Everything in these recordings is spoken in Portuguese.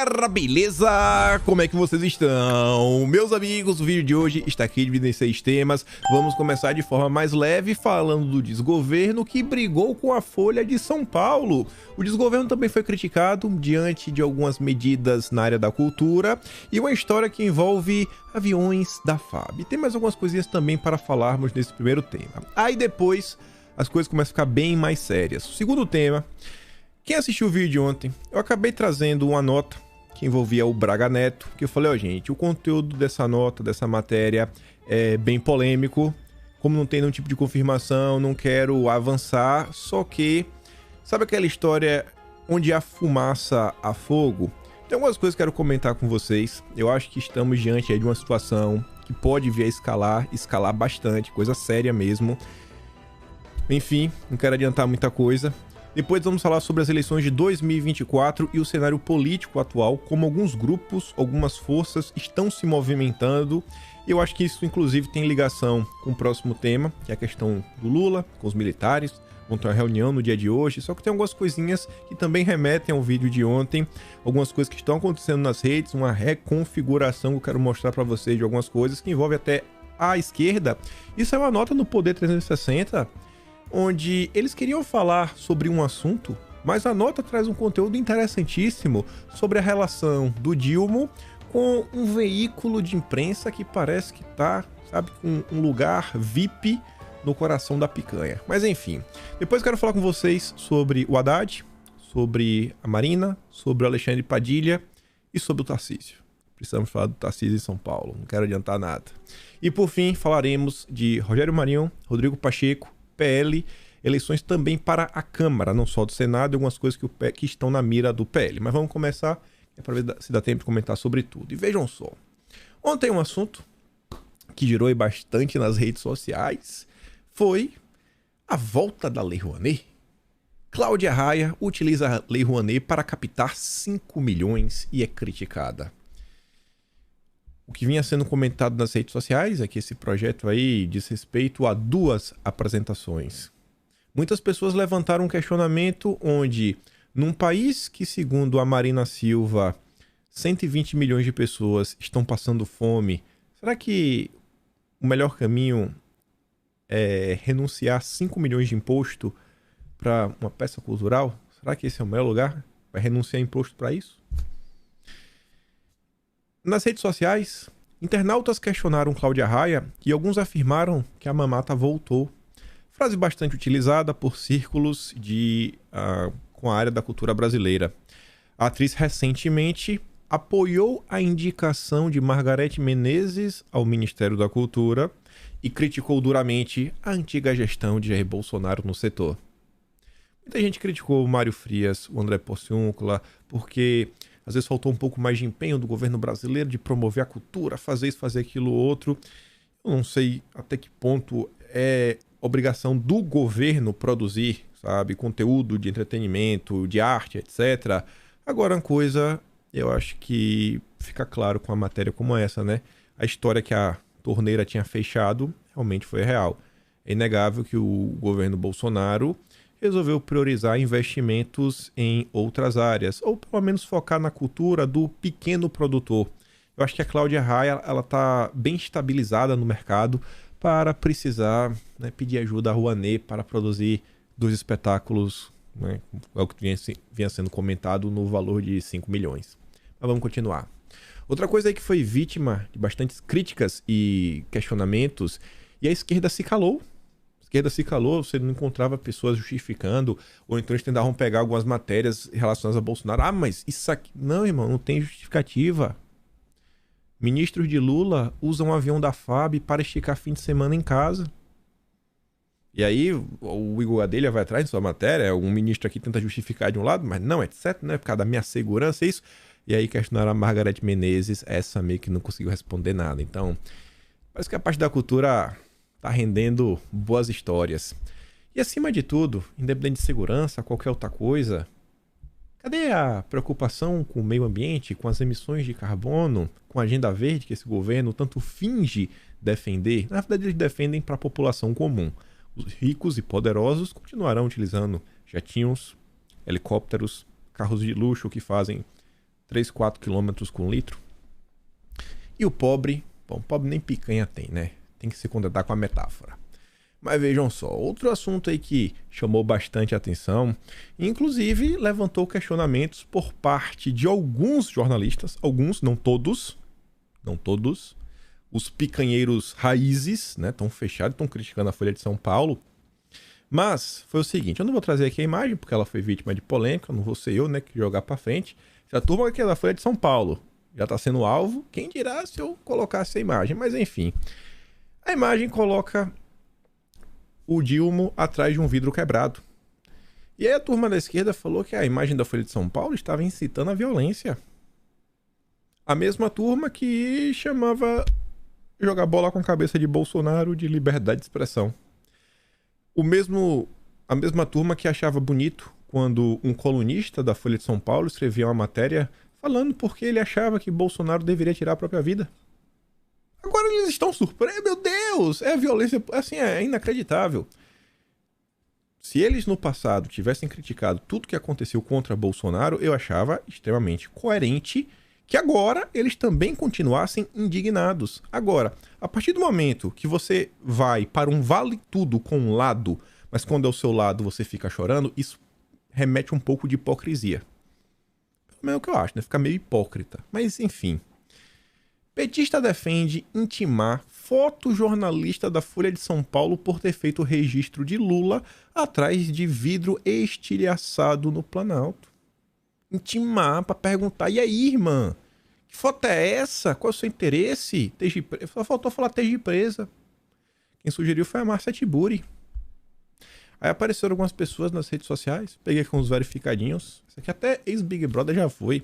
galera, beleza? Como é que vocês estão? Meus amigos, o vídeo de hoje está aqui dividido em 6 temas. Vamos começar de forma mais leve falando do desgoverno que brigou com a Folha de São Paulo. O desgoverno também foi criticado diante de algumas medidas na área da cultura e uma história que envolve aviões da FAB. Tem mais algumas coisinhas também para falarmos nesse primeiro tema. Aí depois as coisas começam a ficar bem mais sérias. O segundo tema... Quem assistiu o vídeo de ontem, eu acabei trazendo uma nota que envolvia o Braga Neto, que eu falei, ó gente, o conteúdo dessa nota, dessa matéria é bem polêmico, como não tem nenhum tipo de confirmação, não quero avançar, só que, sabe aquela história onde há fumaça há fogo? Tem algumas coisas que eu quero comentar com vocês, eu acho que estamos diante aí de uma situação que pode vir a escalar bastante, coisa séria mesmo. Enfim, não quero adiantar muita coisa. Depois vamos falar sobre as eleições de 2024 e o cenário político atual, como alguns grupos, algumas forças estão se movimentando. E eu acho que isso, inclusive, tem ligação com o próximo tema, que é a questão do Lula, com os militares. Vão ter uma reunião no dia de hoje, só que tem algumas coisinhas que também remetem ao vídeo de ontem. Algumas coisas que estão acontecendo nas redes, uma reconfiguração que eu quero mostrar para vocês de algumas coisas que envolve até a esquerda. Isso é uma nota no Poder 360, onde eles queriam falar sobre um assunto, mas a nota traz um conteúdo interessantíssimo sobre a relação do Dilma com um veículo de imprensa que parece que tá, sabe, com um lugar VIP no coração da picanha. Mas enfim, depois quero falar com vocês sobre o Haddad, sobre a Marina, sobre o Alexandre Padilha e sobre o Tarcísio. Precisamos falar do Tarcísio em São Paulo, não quero adiantar nada. E por fim, falaremos de Rogério Marinho, Rodrigo Pacheco, PL, eleições também para a Câmara, não só do Senado, e algumas coisas que estão na mira do PL. Mas vamos começar, para ver se dá tempo de comentar sobre tudo. E vejam só, ontem um assunto que girou bastante nas redes sociais foi a volta da Lei Rouanet. Cláudia Raia utiliza a Lei Rouanet para captar 5 milhões e é criticada. O que vinha sendo comentado nas redes sociais é que esse projeto aí diz respeito a 2 apresentações. Muitas pessoas levantaram um questionamento onde, num país que, segundo a Marina Silva, 120 milhões de pessoas estão passando fome, será que o melhor caminho é renunciar 5 milhões de imposto para uma peça cultural? Será que esse é o melhor lugar? Vai renunciar imposto para isso? Nas redes sociais, internautas questionaram Cláudia Raia e alguns afirmaram que a mamata voltou. Frase bastante utilizada por círculos com a área da cultura brasileira. A atriz recentemente apoiou a indicação de Margareth Menezes ao Ministério da Cultura e criticou duramente a antiga gestão de Jair Bolsonaro no setor. Muita gente criticou o Mário Frias, o André Porciúncula, porque às vezes faltou um pouco mais de empenho do governo brasileiro de promover a cultura, fazer isso, fazer aquilo, outro. Eu não sei até que ponto é obrigação do governo produzir, sabe, conteúdo de entretenimento, de arte, etc. Agora, uma coisa, eu acho que fica claro com uma matéria como essa, né? A história que a torneira tinha fechado realmente foi real. É inegável que o governo Bolsonaro resolveu priorizar investimentos em outras áreas, ou pelo menos focar na cultura do pequeno produtor. Eu acho que a Cláudia Raia está bem estabilizada no mercado para precisar, né, pedir ajuda à Rouanet para produzir 2 espetáculos, né, é o que vinha sendo comentado no valor de 5 milhões. Mas vamos continuar. Outra coisa aí que foi vítima de bastantes críticas e questionamentos, e a esquerda se calou. Você não encontrava pessoas justificando, ou então eles tentavam pegar algumas matérias relacionadas a Bolsonaro. Ah, mas isso aqui... Não, irmão, não tem justificativa. Ministros de Lula usam um avião da FAB para esticar fim de semana em casa. E aí o Igor Gadelha vai atrás de sua matéria, um ministro aqui tenta justificar de um lado, mas não, etc, né? Por causa da minha segurança, é isso. E aí questionaram a Margareth Menezes, essa meio que não conseguiu responder nada. Então, parece que a parte da cultura tá rendendo boas histórias. E acima de tudo, independente de segurança, qualquer outra coisa, cadê a preocupação com o meio ambiente, com as emissões de carbono, com a agenda verde que esse governo tanto finge defender? Na verdade, eles defendem para a população comum. Os ricos e poderosos continuarão utilizando jatinhos, helicópteros, carros de luxo que fazem 3, 4 quilômetros com litro. E o pobre, bom, o pobre nem picanha tem, né? Tem que se contentar com a metáfora. Mas vejam só, outro assunto aí que chamou bastante atenção, inclusive levantou questionamentos por parte de alguns jornalistas, alguns, não todos, os picanheiros raízes, né, estão fechados, estão criticando a Folha de São Paulo. Mas foi o seguinte, eu não vou trazer aqui a imagem, porque ela foi vítima de polêmica, não vou ser eu, né, que jogar pra frente. Se a turma aqui é da Folha de São Paulo já tá sendo alvo, quem dirá se eu colocasse a imagem, mas enfim. A imagem coloca o Dilma atrás de um vidro quebrado. E aí a turma da esquerda falou que a imagem da Folha de São Paulo estava incitando a violência. A mesma turma que chamava jogar bola com a cabeça de Bolsonaro de liberdade de expressão. A mesma turma que achava bonito quando um colunista da Folha de São Paulo escrevia uma matéria falando porque ele achava que Bolsonaro deveria tirar a própria vida. Agora eles estão surpresos, meu Deus, é violência, assim, é inacreditável. Se eles no passado tivessem criticado tudo que aconteceu contra Bolsonaro, eu achava extremamente coerente que agora eles também continuassem indignados. Agora, a partir do momento que você vai para um vale tudo com um lado, mas quando é o seu lado você fica chorando, isso remete um pouco de hipocrisia. É o que eu acho, né? Fica meio hipócrita. Mas, enfim. Petista defende intimar fotojornalista da Folha de São Paulo por ter feito registro de Lula atrás de vidro estilhaçado no Planalto. Intimar pra perguntar, e aí, irmã? Que foto é essa? Qual é o seu interesse? Só faltou falar esteja presa. Quem sugeriu foi a Márcia Tiburi. Aí apareceram algumas pessoas nas redes sociais, peguei com os verificadinhos. Isso aqui até ex-Big Brother já foi.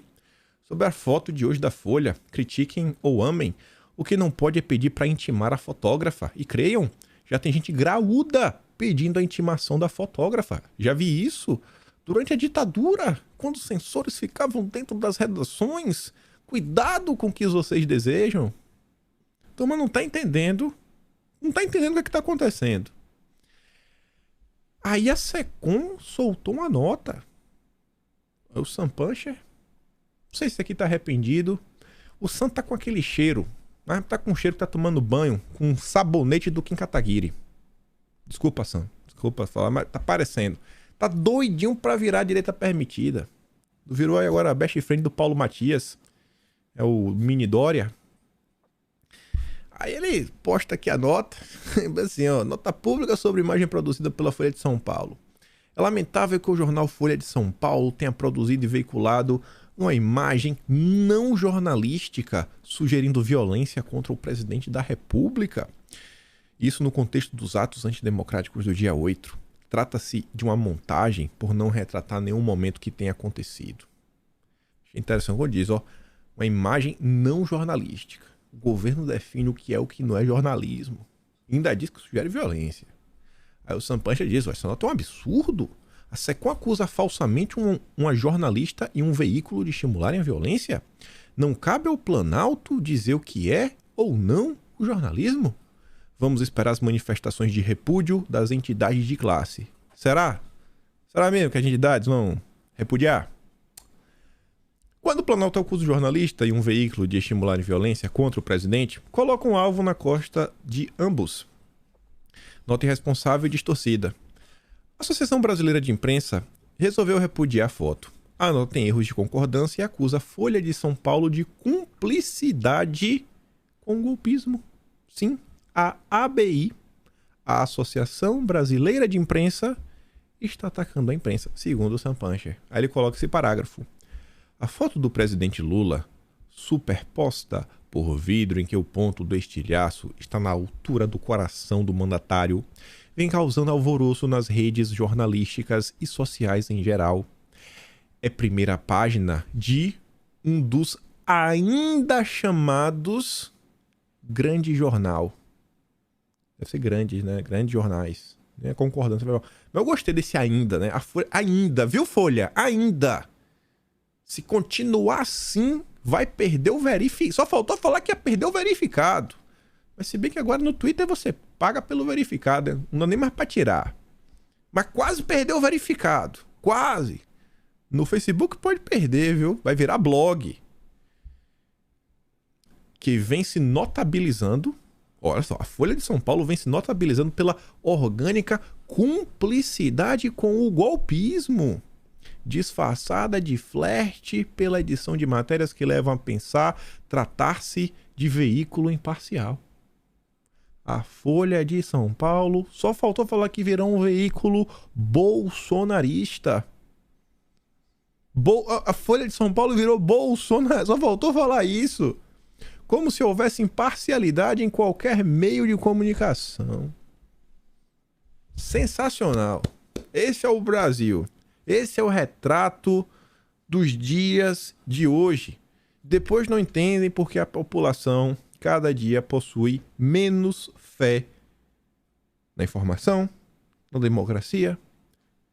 Sobre a foto de hoje da Folha, critiquem ou amem, o que não pode é pedir para intimar a fotógrafa. E creiam, já tem gente graúda pedindo a intimação da fotógrafa. Já vi isso durante a ditadura, quando os censores ficavam dentro das redações. Cuidado com o que vocês desejam. Então, mas não tá entendendo. Não tá entendendo o que tá acontecendo. Aí a Secom soltou uma nota. O Sam Puncher. Não sei se aqui tá arrependido. O Sam tá com aquele cheiro. Mas tá com um cheiro que tá tomando banho com um sabonete do Kim Kataguiri. Desculpa, Sam. Desculpa falar, mas tá parecendo. Tá doidinho pra virar a direita permitida. Virou aí agora a best friend do Paulo Matias. É o Mini Dória. Aí ele posta aqui a nota, assim, ó, nota pública sobre imagem produzida pela Folha de São Paulo. É lamentável que o jornal Folha de São Paulo tenha produzido e veiculado uma imagem não jornalística sugerindo violência contra o presidente da República. Isso no contexto dos atos antidemocráticos do dia 8. Trata-se de uma montagem por não retratar nenhum momento que tenha acontecido. Achei interessante quando diz, ó, uma imagem não jornalística. O governo define o que é o que não é jornalismo. E ainda diz que sugere violência. Aí o Sam Puncher diz, essa nota é um absurdo. A Secom acusa falsamente uma jornalista e um veículo de estimularem a violência? Não cabe ao Planalto dizer o que é ou não o jornalismo? Vamos esperar as manifestações de repúdio das entidades de classe. Será? Será mesmo que as entidades vão repudiar? Quando o Planalto acusa o jornalista e um veículo de estimular violência contra o presidente, coloca um alvo na costa de ambos. Nota irresponsável e distorcida. A Associação Brasileira de Imprensa resolveu repudiar a foto. A nota tem erros de concordância e acusa a Folha de São Paulo de cumplicidade com o golpismo. Sim, a ABI, a Associação Brasileira de Imprensa, está atacando a imprensa, segundo o Sam Puncher. Aí ele coloca esse parágrafo. A foto do presidente Lula, superposta por vidro em que o ponto do estilhaço está na altura do coração do mandatário, vem causando alvoroço nas redes jornalísticas e sociais em geral. É primeira página de um dos ainda chamados grande jornal. Deve ser grandes, né? Grandes jornais. Né? Concordância. Mas eu gostei desse ainda, né? A Folha, ainda, viu, Folha? Ainda. Se continuar assim, vai perder o verificado. Só faltou falar que ia perder o verificado. Mas se bem que agora no Twitter você paga pelo verificado, né? Não dá nem mais pra tirar. Mas quase perdeu o verificado. Quase. No Facebook pode perder, viu? Vai virar blog. que vem se notabilizando. Olha só, a Folha de São Paulo vem se notabilizando pela orgânica cumplicidade com o golpismo, disfarçada de flerte pela edição de matérias que levam a pensar tratar-se de veículo imparcial. A Folha de São Paulo só faltou falar que virou um veículo bolsonarista. A Folha de São Paulo virou bolsonarista. Só faltou falar isso. Como se houvesse imparcialidade em qualquer meio de comunicação. Sensacional. Esse é o Brasil. Esse é o retrato dos dias de hoje. Depois não entendem porque a população cada dia possui menos fé na informação, na democracia,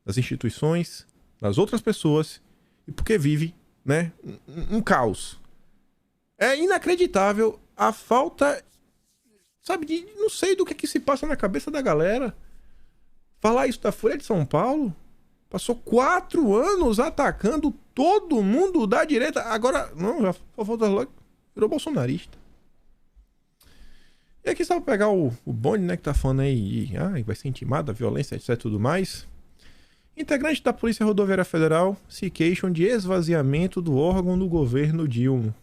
nas instituições, nas outras pessoas e porque vive, né, um caos. É inacreditável a falta, sabe, de não sei do que se passa na cabeça da galera. Falar isso da Folha de São Paulo, passou 4 anos atacando todo mundo da direita, agora não, já falta logo, virou bolsonarista. E aqui só pra pegar o bonde, né, que tá falando aí de vai ser intimada, violência, etc, tudo mais. Integrantes da Polícia Rodoviária Federal se queixam de esvaziamento do órgão do governo Dilma.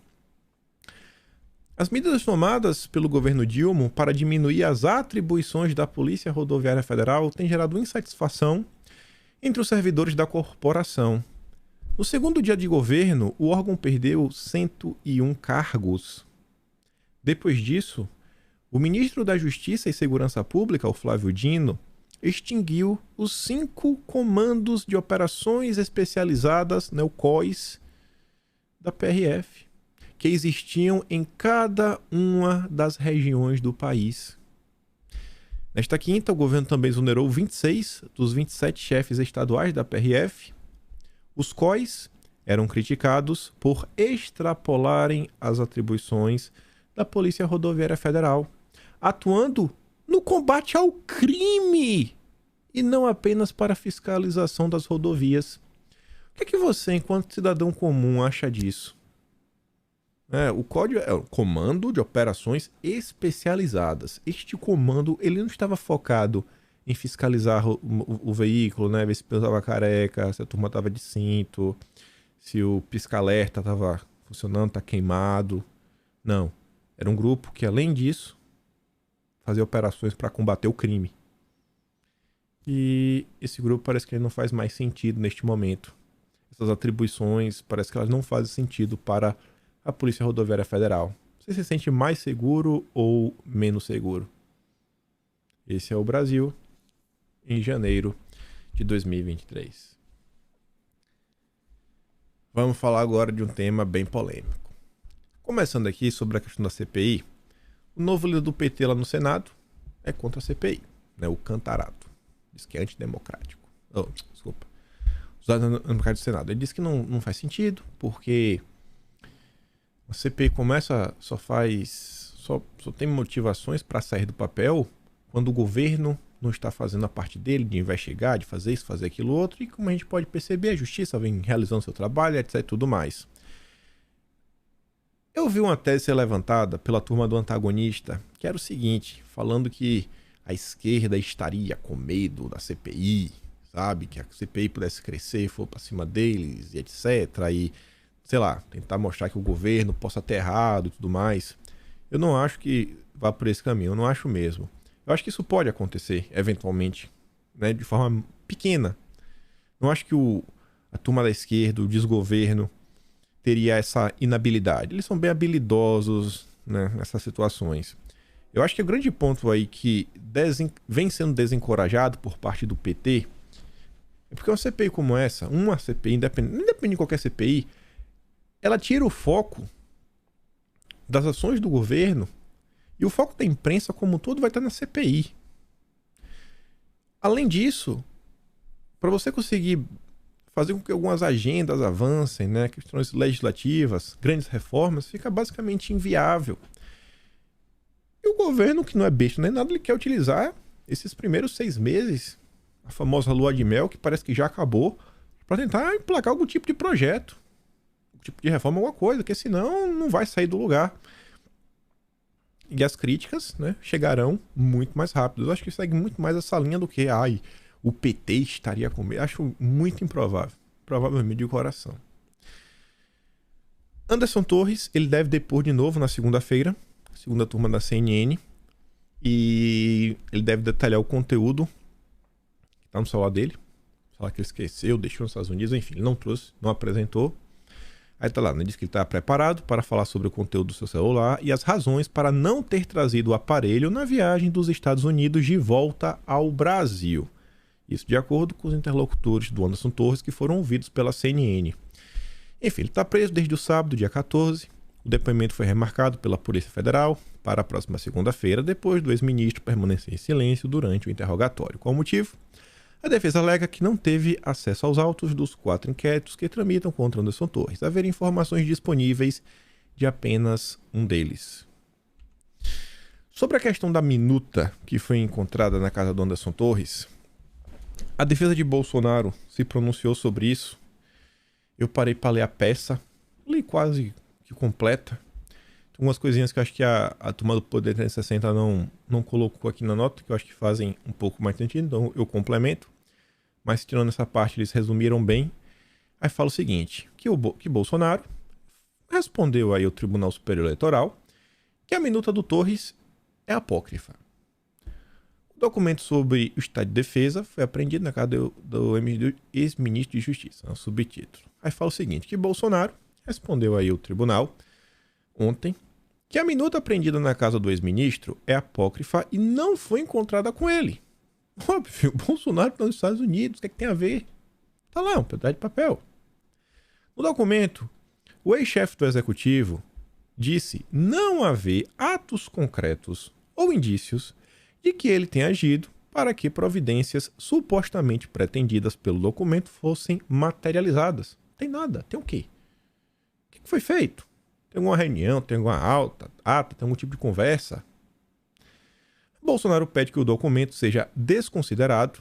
As medidas tomadas pelo governo Dilma para diminuir as atribuições da Polícia Rodoviária Federal têm gerado insatisfação entre os servidores da corporação. No segundo dia de governo, o órgão perdeu 101 cargos. Depois disso, o ministro da Justiça e Segurança Pública, o Flávio Dino, extinguiu os 5 comandos de operações especializadas, né, o COIS, da PRF, que existiam em cada uma das regiões do país. Nesta quinta, o governo também exonerou 26 dos 27 chefes estaduais da PRF. Os COIS eram criticados por extrapolarem as atribuições da Polícia Rodoviária Federal, atuando no combate ao crime e não apenas para a fiscalização das rodovias. O que é que você, enquanto cidadão comum, acha disso? O código é o Comando de Operações Especializadas. Este comando ele não estava focado em fiscalizar o veículo, né? Ver se estava careca, se a turma estava de cinto, se o pisca-alerta estava funcionando, está queimado. Não. Era um grupo que, além disso, fazia operações para combater o crime. E esse grupo parece que ele não faz mais sentido neste momento. Essas atribuições parece que elas não fazem sentido para a Polícia Rodoviária Federal. Você se sente mais seguro ou menos seguro? Esse é o Brasil em janeiro de 2023. Vamos falar agora de um tema bem polêmico. Começando aqui sobre a questão da CPI, o novo líder do PT lá no Senado é contra a CPI, né? O Cantarato. Diz que é antidemocrático. Desculpa. Os democráticos do Senado. Ele diz que não faz sentido, porque a CPI começa, só tem motivações para sair do papel quando o governo não está fazendo a parte dele, de investigar, de fazer isso, fazer aquilo outro, e como a gente pode perceber, a justiça vem realizando seu trabalho, etc e tudo mais. Eu vi uma tese ser levantada pela turma do antagonista, que era o seguinte, falando que a esquerda estaria com medo da CPI, sabe? Que a CPI pudesse crescer, for para cima deles, e etc, e sei lá, tentar mostrar que o governo possa ter errado e tudo mais. Eu não acho que vá por esse caminho, eu não acho mesmo. Eu acho que isso pode acontecer, eventualmente, né, de forma pequena. Não acho que a turma da esquerda, o desgoverno, teria essa inabilidade. Eles são bem habilidosos, né, nessas situações. Eu acho que o grande ponto aí que vem sendo desencorajado por parte do PT é porque uma CPI como essa, uma CPI, independente de qualquer CPI, ela tira o foco das ações do governo e o foco da imprensa como um todo vai estar na CPI. Além disso, para você conseguir fazer com que algumas agendas avancem, né, questões legislativas, grandes reformas, fica basicamente inviável. E o governo, que não é besta nem nada, ele quer utilizar esses primeiros 6 meses, a famosa lua de mel, que parece que já acabou, para tentar emplacar algum tipo de projeto, tipo de reforma, alguma coisa, porque senão não vai sair do lugar. e as críticas, né, chegarão muito mais rápido. Eu acho que segue muito mais essa linha do que, o PT estaria com medo. Acho muito improvável. Provavelmente de coração. Anderson Torres, ele deve depor de novo na segunda-feira, segunda turma da CNN, e ele deve detalhar o conteúdo que está no celular dele. Falar que ele esqueceu, deixou nos Estados Unidos, enfim, ele não trouxe, não apresentou. Aí tá lá, né? Diz que ele está preparado para falar sobre o conteúdo do seu celular e as razões para não ter trazido o aparelho na viagem dos Estados Unidos de volta ao Brasil. Isso de acordo com os interlocutores do Anderson Torres que foram ouvidos pela CNN. Enfim, ele está preso desde o sábado, dia 14. O depoimento foi remarcado pela Polícia Federal para a próxima segunda-feira, depois do ex-ministro permanecer em silêncio durante o interrogatório. Qual o motivo? A defesa alega que não teve acesso aos autos dos 4 inquéritos que tramitam contra Anderson Torres, haver informações disponíveis de apenas um deles. Sobre a questão da minuta que foi encontrada na casa do Anderson Torres, a defesa de Bolsonaro se pronunciou sobre isso. Eu parei para ler a peça, li quase que completa. Tem algumas coisinhas que eu acho que a turma do Poder 360 não colocou aqui na nota, que eu acho que fazem um pouco mais sentido, então eu complemento. Mas tirando essa parte, eles resumiram bem. Aí fala o seguinte, que Bolsonaro respondeu aí ao Tribunal Superior Eleitoral que a minuta do Torres é apócrifa. O documento sobre o estado de defesa foi apreendido na casa do ex-ministro de Justiça, no subtítulo. Aí fala o seguinte, que Bolsonaro respondeu aí ao tribunal ontem que a minuta apreendida na casa do ex-ministro é apócrifa e não foi encontrada com ele. Óbvio, Bolsonaro está nos Estados Unidos, o que é que tem a ver? Tá lá, um pedaço de papel. No documento, o ex-chefe do executivo disse não haver atos concretos ou indícios de que ele tenha agido para que providências supostamente pretendidas pelo documento fossem materializadas. Tem nada, tem o quê? O que foi feito? Tem alguma reunião, tem alguma ata, tem algum tipo de conversa? Bolsonaro pede que o documento seja desconsiderado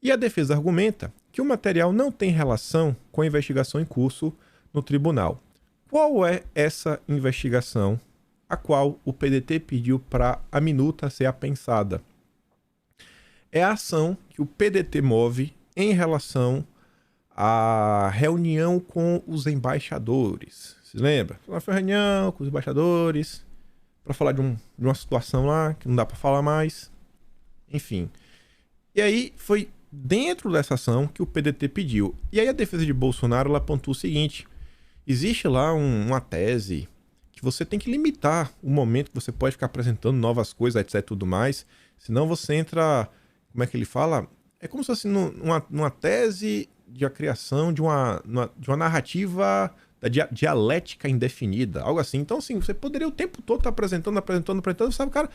e a defesa argumenta que o material não tem relação com a investigação em curso no tribunal. Qual é essa investigação a qual o PDT pediu para a minuta ser apensada? É a ação que o PDT move em relação à reunião com os embaixadores. Se lembra? Foi uma reunião com os embaixadores para falar de uma situação lá que não dá para falar mais. Enfim. E aí foi dentro dessa ação que o PDT pediu. E aí a defesa de Bolsonaro ela apontou o seguinte: existe lá uma tese que você tem que limitar o momento que você pode ficar apresentando novas coisas, etc e tudo mais. Senão você entra, como é que ele fala? É como se fosse numa tese de a criação de uma narrativa da dialética indefinida, algo assim. Então, assim, você poderia o tempo todo estar apresentando, sabe, cara,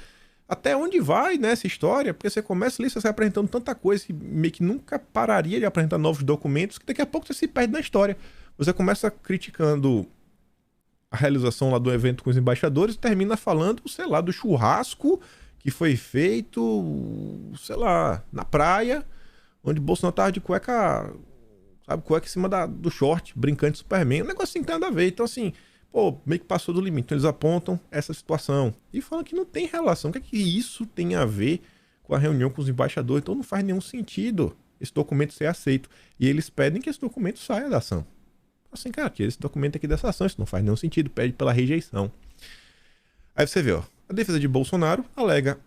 até onde vai, né, essa história? Porque você começa ali, você sai apresentando tanta coisa que meio que nunca pararia de apresentar novos documentos, que daqui a pouco você se perde na história. Você começa criticando a realização lá do evento com os embaixadores e termina falando, sei lá, do churrasco que foi feito, sei lá, na praia, onde Bolsonaro tava de cueca, sabe, cueca em cima do short, brincando de Superman, um negócio assim que tem nada a ver. Então, assim, pô, meio que passou do limite. Então, eles apontam essa situação e falam que não tem relação. O que é que isso tem a ver com a reunião com os embaixadores? Então, não faz nenhum sentido esse documento ser aceito. E eles pedem que esse documento saia da ação. Assim, cara, tira esse documento aqui dessa ação, isso não faz nenhum sentido, pede pela rejeição. Aí você vê, ó, a defesa de Bolsonaro alega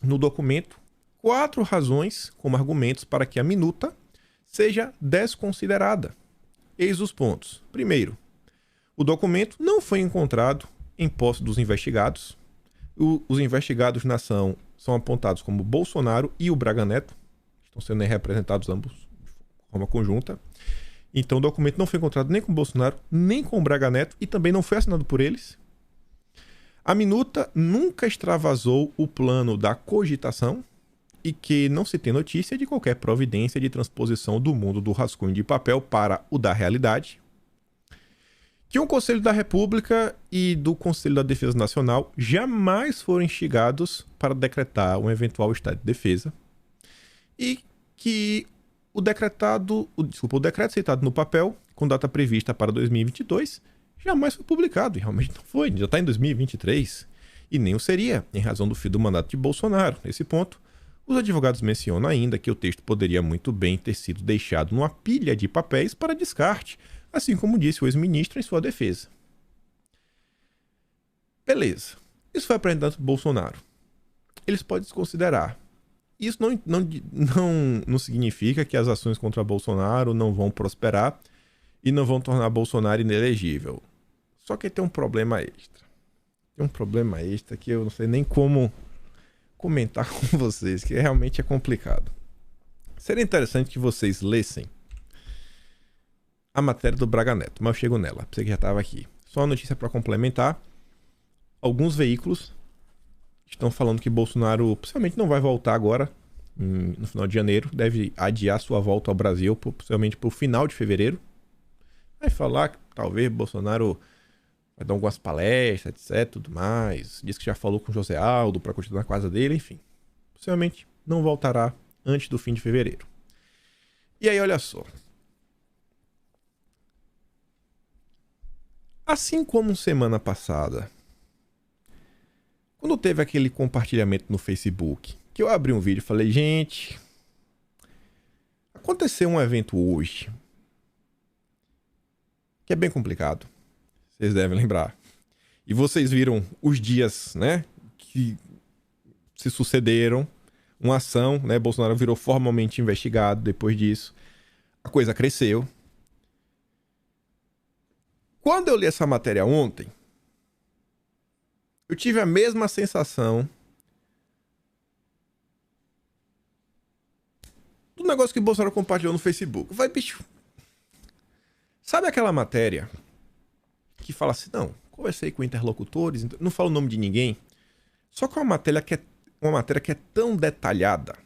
no documento 4 razões como argumentos para que a minuta seja desconsiderada. Eis os pontos. Primeiro, o documento não foi encontrado em posse dos investigados. Os investigados na ação são apontados como Bolsonaro e o Braga Neto. Estão sendo representados ambos de forma conjunta. Então o documento não foi encontrado nem com Bolsonaro, nem com o Braga Neto e também não foi assinado por eles. A minuta nunca extravasou o plano da cogitação e que não se tem notícia de qualquer providência de transposição do mundo do rascunho de papel para o da realidade. Que o Conselho da República e do Conselho da Defesa Nacional jamais foram instigados para decretar um eventual estado de defesa. E que o decreto citado no papel, com data prevista para 2022, jamais foi publicado. E realmente não foi, já está em 2023. E nem o seria, em razão do fim do mandato de Bolsonaro. Nesse ponto, os advogados mencionam ainda que o texto poderia muito bem ter sido deixado numa pilha de papéis para descarte, assim como disse o ex-ministro em sua defesa. Beleza. Isso foi apresentado por Bolsonaro. Eles podem desconsiderar. Isso não significa que as ações contra Bolsonaro não vão prosperar e não vão tornar Bolsonaro inelegível. Só que tem um problema extra. Tem um problema extra que eu não sei nem como comentar com vocês, que realmente é complicado. Seria interessante que vocês lessem a matéria do Braga Neto, mas eu chego nela, pra você que já estava aqui. Só uma notícia para complementar. Alguns veículos estão falando que Bolsonaro possivelmente não vai voltar agora, no final de janeiro. Deve adiar sua volta ao Brasil, possivelmente para o final de fevereiro. Vai falar que talvez Bolsonaro vai dar algumas palestras, etc, tudo mais. Diz que já falou com José Aldo para continuar na casa dele, enfim. Possivelmente não voltará antes do fim de fevereiro. E aí, olha só. Assim como semana passada, quando teve aquele compartilhamento no Facebook, que eu abri um vídeo e falei, gente, aconteceu um evento hoje que é bem complicado. Vocês devem lembrar. E vocês viram os dias, né, que se sucederam. Uma ação, né, Bolsonaro virou formalmente investigado depois disso. A coisa cresceu. Quando eu li essa matéria ontem, eu tive a mesma sensação do negócio que o Bolsonaro compartilhou no Facebook. Vai, bicho. Sabe aquela matéria que fala assim, não, conversei com interlocutores, não falo o nome de ninguém, só que é uma matéria que é tão detalhada,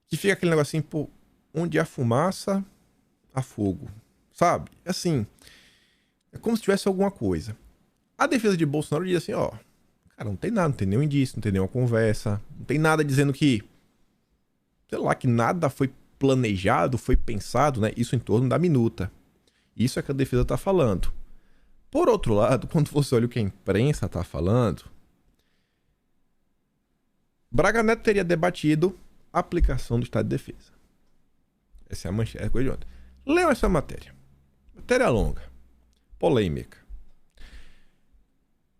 que fica aquele negocinho, pô, onde há fumaça, há fogo, sabe? Assim, é como se tivesse alguma coisa. A defesa de Bolsonaro diz assim, ó, cara, não tem nada, não tem nenhum indício, não tem nenhuma conversa, não tem nada dizendo que, sei lá, que nada foi planejado, foi pensado, né? Isso em torno da minuta. Isso é que a defesa tá falando. Por outro lado, quando você olha o que a imprensa tá falando, Braga Neto teria debatido a aplicação do estado de defesa. Essa é a manchete, é a coisa de ontem. Leiam essa matéria. Matéria longa. Polêmica.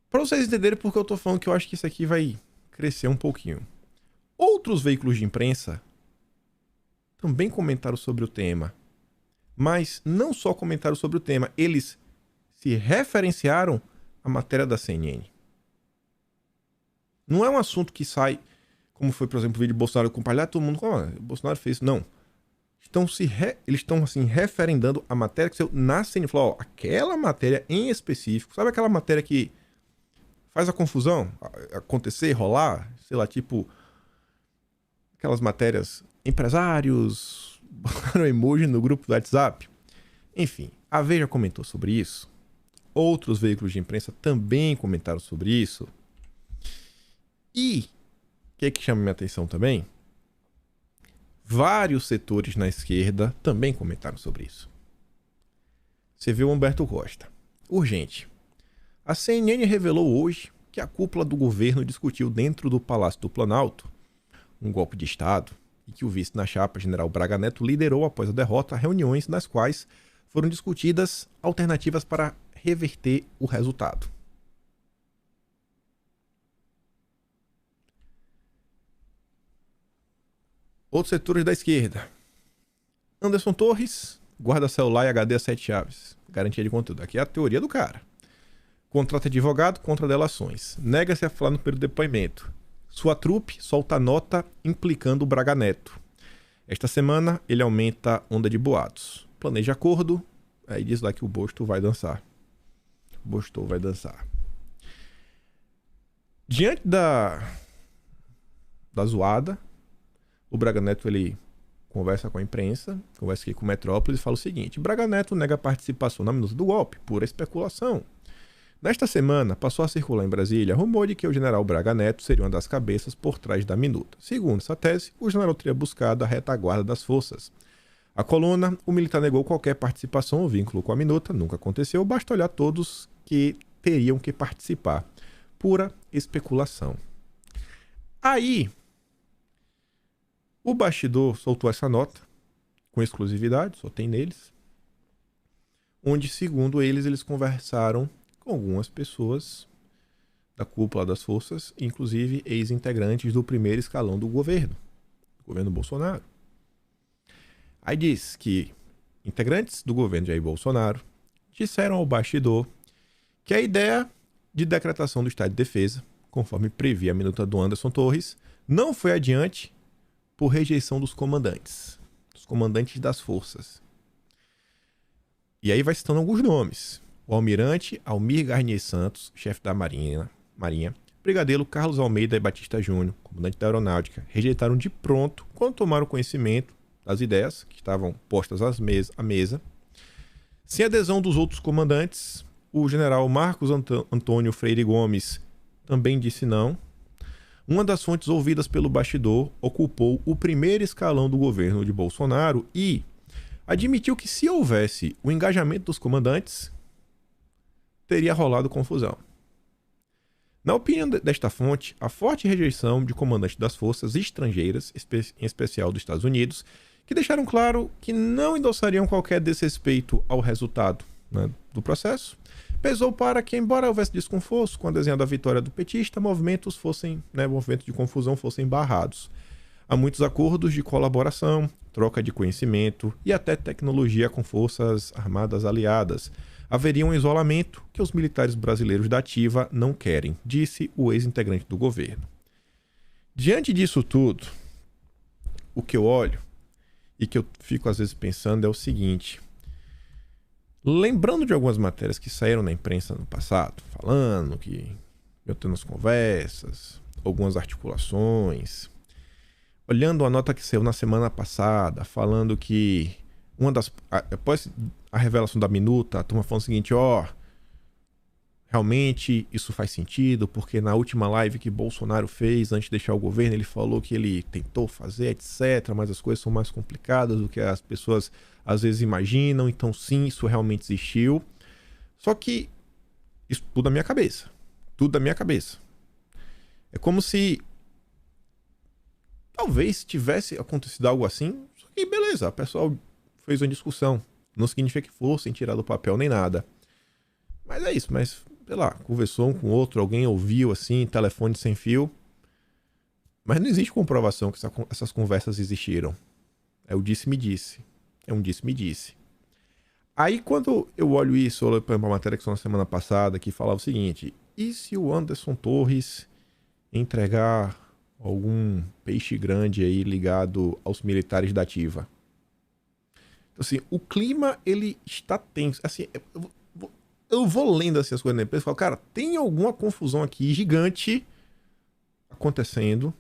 Para vocês entenderem porque eu tô falando que eu acho que isso aqui vai crescer um pouquinho. Outros veículos de imprensa também comentaram sobre o tema. Mas não só comentaram sobre o tema, eles se referenciaram à matéria da CNN. Não é um assunto que sai, como foi, por exemplo, o vídeo de Bolsonaro compartilhar, todo mundo, Bolsonaro fez isso. Não. Eles estão assim, referendando a matéria que saiu na CNN. Falou, aquela matéria em específico, sabe aquela matéria que faz a confusão acontecer, rolar? Sei lá, tipo, aquelas matérias, empresários, botaram emoji no grupo do WhatsApp. Enfim, a Veja comentou sobre isso. Outros veículos de imprensa também comentaram sobre isso. E o que chama minha atenção também? Vários setores na esquerda também comentaram sobre isso. Você viu o Humberto Costa. Urgente. A CNN revelou hoje que a cúpula do governo discutiu dentro do Palácio do Planalto um golpe de Estado e que o vice na chapa, general Braga Neto, liderou após a derrota reuniões nas quais foram discutidas alternativas para reverter o resultado. Outros setores da esquerda. Anderson Torres, guarda celular e HD a 7 chaves. Garantia de conteúdo. Aqui é a teoria do cara. Contrata advogado contra delações. Nega-se a falar no período de depoimento. Sua trupe solta nota implicando o Braga Neto. Esta semana ele aumenta a onda de boatos. Planeja acordo. Aí diz lá que o Bosto vai dançar. Bosto vai dançar. Diante da zoada, o Braga Neto ele conversa com a imprensa, conversa aqui com o Metrópolis e fala o seguinte: Braga Neto nega participação na minuta do golpe, pura especulação. Nesta semana, passou a circular em Brasília rumor de que o general Braga Neto seria uma das cabeças por trás da minuta. Segundo essa tese, o general teria buscado a retaguarda das forças. A coluna, o militar negou qualquer participação ou vínculo com a minuta, nunca aconteceu, basta olhar todos que teriam que participar. Pura especulação. Aí, o bastidor soltou essa nota, com exclusividade, só tem neles, onde, segundo eles conversaram com algumas pessoas da cúpula das forças, inclusive ex-integrantes do primeiro escalão do governo Bolsonaro. Aí diz que integrantes do governo Jair Bolsonaro disseram ao bastidor que a ideia de decretação do estado de defesa, conforme previa a minuta do Anderson Torres, não foi adiante por rejeição dos comandantes das forças. E aí vai citando alguns nomes. O almirante Almir Garnier Santos, chefe da Marinha, brigadeiro Carlos Almeida e Batista Júnior, comandante da Aeronáutica, rejeitaram de pronto quando tomaram conhecimento das ideias que estavam postas à mesa. Sem adesão dos outros comandantes, o general Marcos Antônio Freire Gomes também disse não. Uma das fontes ouvidas pelo bastidor ocupou o primeiro escalão do governo de Bolsonaro e admitiu que, se houvesse o engajamento dos comandantes, teria rolado confusão. Na opinião desta fonte, a forte rejeição de comandantes das forças estrangeiras, em especial dos Estados Unidos, que deixaram claro que não endossariam qualquer desrespeito ao resultado, né, do processo, pesou para que, embora houvesse desconforto com a desenho da vitória do petista, movimentos de confusão fossem barrados. Há muitos acordos de colaboração, troca de conhecimento e até tecnologia com forças armadas aliadas. Haveria um isolamento que os militares brasileiros da ativa não querem, disse o ex-integrante do governo. Diante disso tudo, o que eu olho e que eu fico às vezes pensando é o seguinte: lembrando de algumas matérias que saíram na imprensa no passado, falando que eu tendo as conversas, algumas articulações, olhando a nota que saiu na semana passada, falando que após a revelação da minuta, a turma falando o seguinte: realmente isso faz sentido, porque na última live que Bolsonaro fez antes de deixar o governo, ele falou que ele tentou fazer, etc, mas as coisas são mais complicadas do que as pessoas às vezes imaginam, então sim, isso realmente existiu. Só que isso tudo da minha cabeça. É como se talvez tivesse acontecido algo assim, só que beleza, o pessoal fez uma discussão. Não significa que fossem tirar do papel nem nada. Mas é isso, sei lá, conversou um com o outro, alguém ouviu assim, telefone sem fio. Mas não existe comprovação que essas conversas existiram. É o disse-me-disse. É um disse-me-disse. Aí quando eu olho isso, olho para uma matéria que saiu na semana passada, que falava o seguinte: e se o Anderson Torres entregar algum peixe grande aí ligado aos militares da ativa? Então, assim, o clima, ele está tenso. Assim, eu vou lendo assim, as coisas na empresa e falo, cara, tem alguma confusão aqui gigante acontecendo.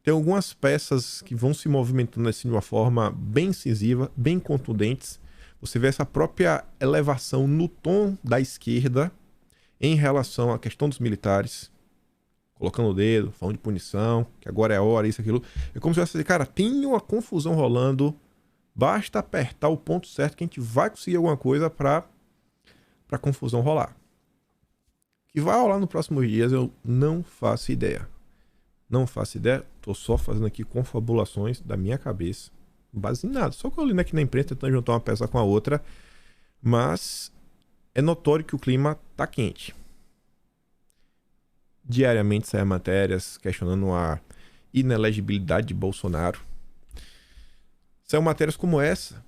Tem algumas peças que vão se movimentando assim de uma forma bem incisiva, bem contundentes. Você vê essa própria elevação no tom da esquerda em relação à questão dos militares, colocando o dedo, falando de punição, que agora é a hora, isso, aquilo. É como se você fosse, cara, tem uma confusão rolando, basta apertar o ponto certo que a gente vai conseguir alguma coisa para a confusão rolar. O que vai rolar nos próximos dias eu não faço ideia. Não faço ideia, tô só fazendo aqui confabulações da minha cabeça, base em nada. Só que eu li aqui na imprensa tentando juntar uma peça com a outra, mas é notório que o clima tá quente. Diariamente saem matérias questionando a inelegibilidade de Bolsonaro. São matérias como essa,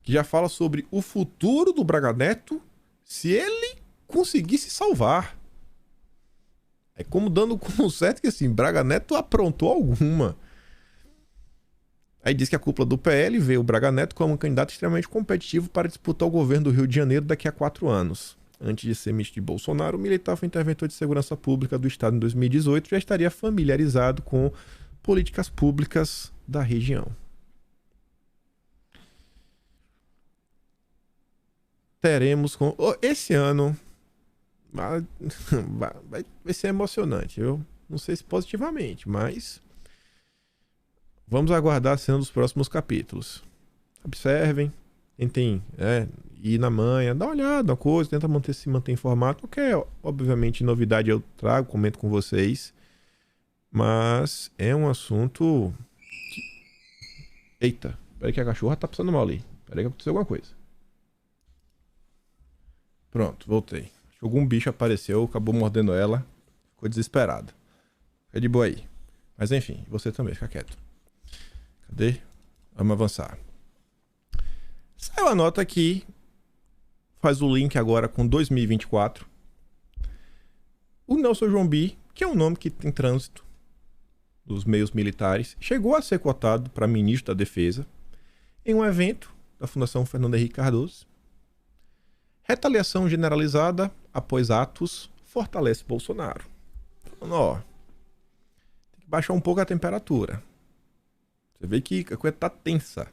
que já fala sobre o futuro do Braga Neto se ele conseguisse salvar. É como dando como certo que assim, Braga Neto aprontou alguma. Aí diz que a cúpula do PL vê o Braga Neto como um candidato extremamente competitivo para disputar o governo do Rio de Janeiro daqui a 4 anos. Antes de ser ministro de Bolsonaro, o militar foi interventor de segurança pública do estado em 2018 e já estaria familiarizado com políticas públicas da região. Teremos com esse ano vai ser emocionante. Eu não sei se positivamente, mas vamos aguardar a cena dos próximos capítulos. Observem, tentem ir na manhã, dá uma olhada na coisa, tenta se manter informado. Qualquer, obviamente, novidade eu trago, comento com vocês. Mas é um assunto que... Eita, peraí que a cachorra tá passando mal ali. Peraí que aconteceu alguma coisa. Pronto, voltei. Algum bicho apareceu, acabou mordendo ela. Ficou desesperada. Fica de boa aí. Mas enfim, você também, fica quieto. Cadê? Vamos avançar. Saiu a nota aqui. Faz o link agora com 2024. O Nelson Jombi, que é um nome que tem trânsito dos meios militares, chegou a ser cotado para ministro da Defesa em um evento da Fundação Fernando Henrique Cardoso. Retaliação generalizada após atos fortalece Bolsonaro. Falando, ó, tem que baixar um pouco a temperatura. Você vê que a coisa tá tensa.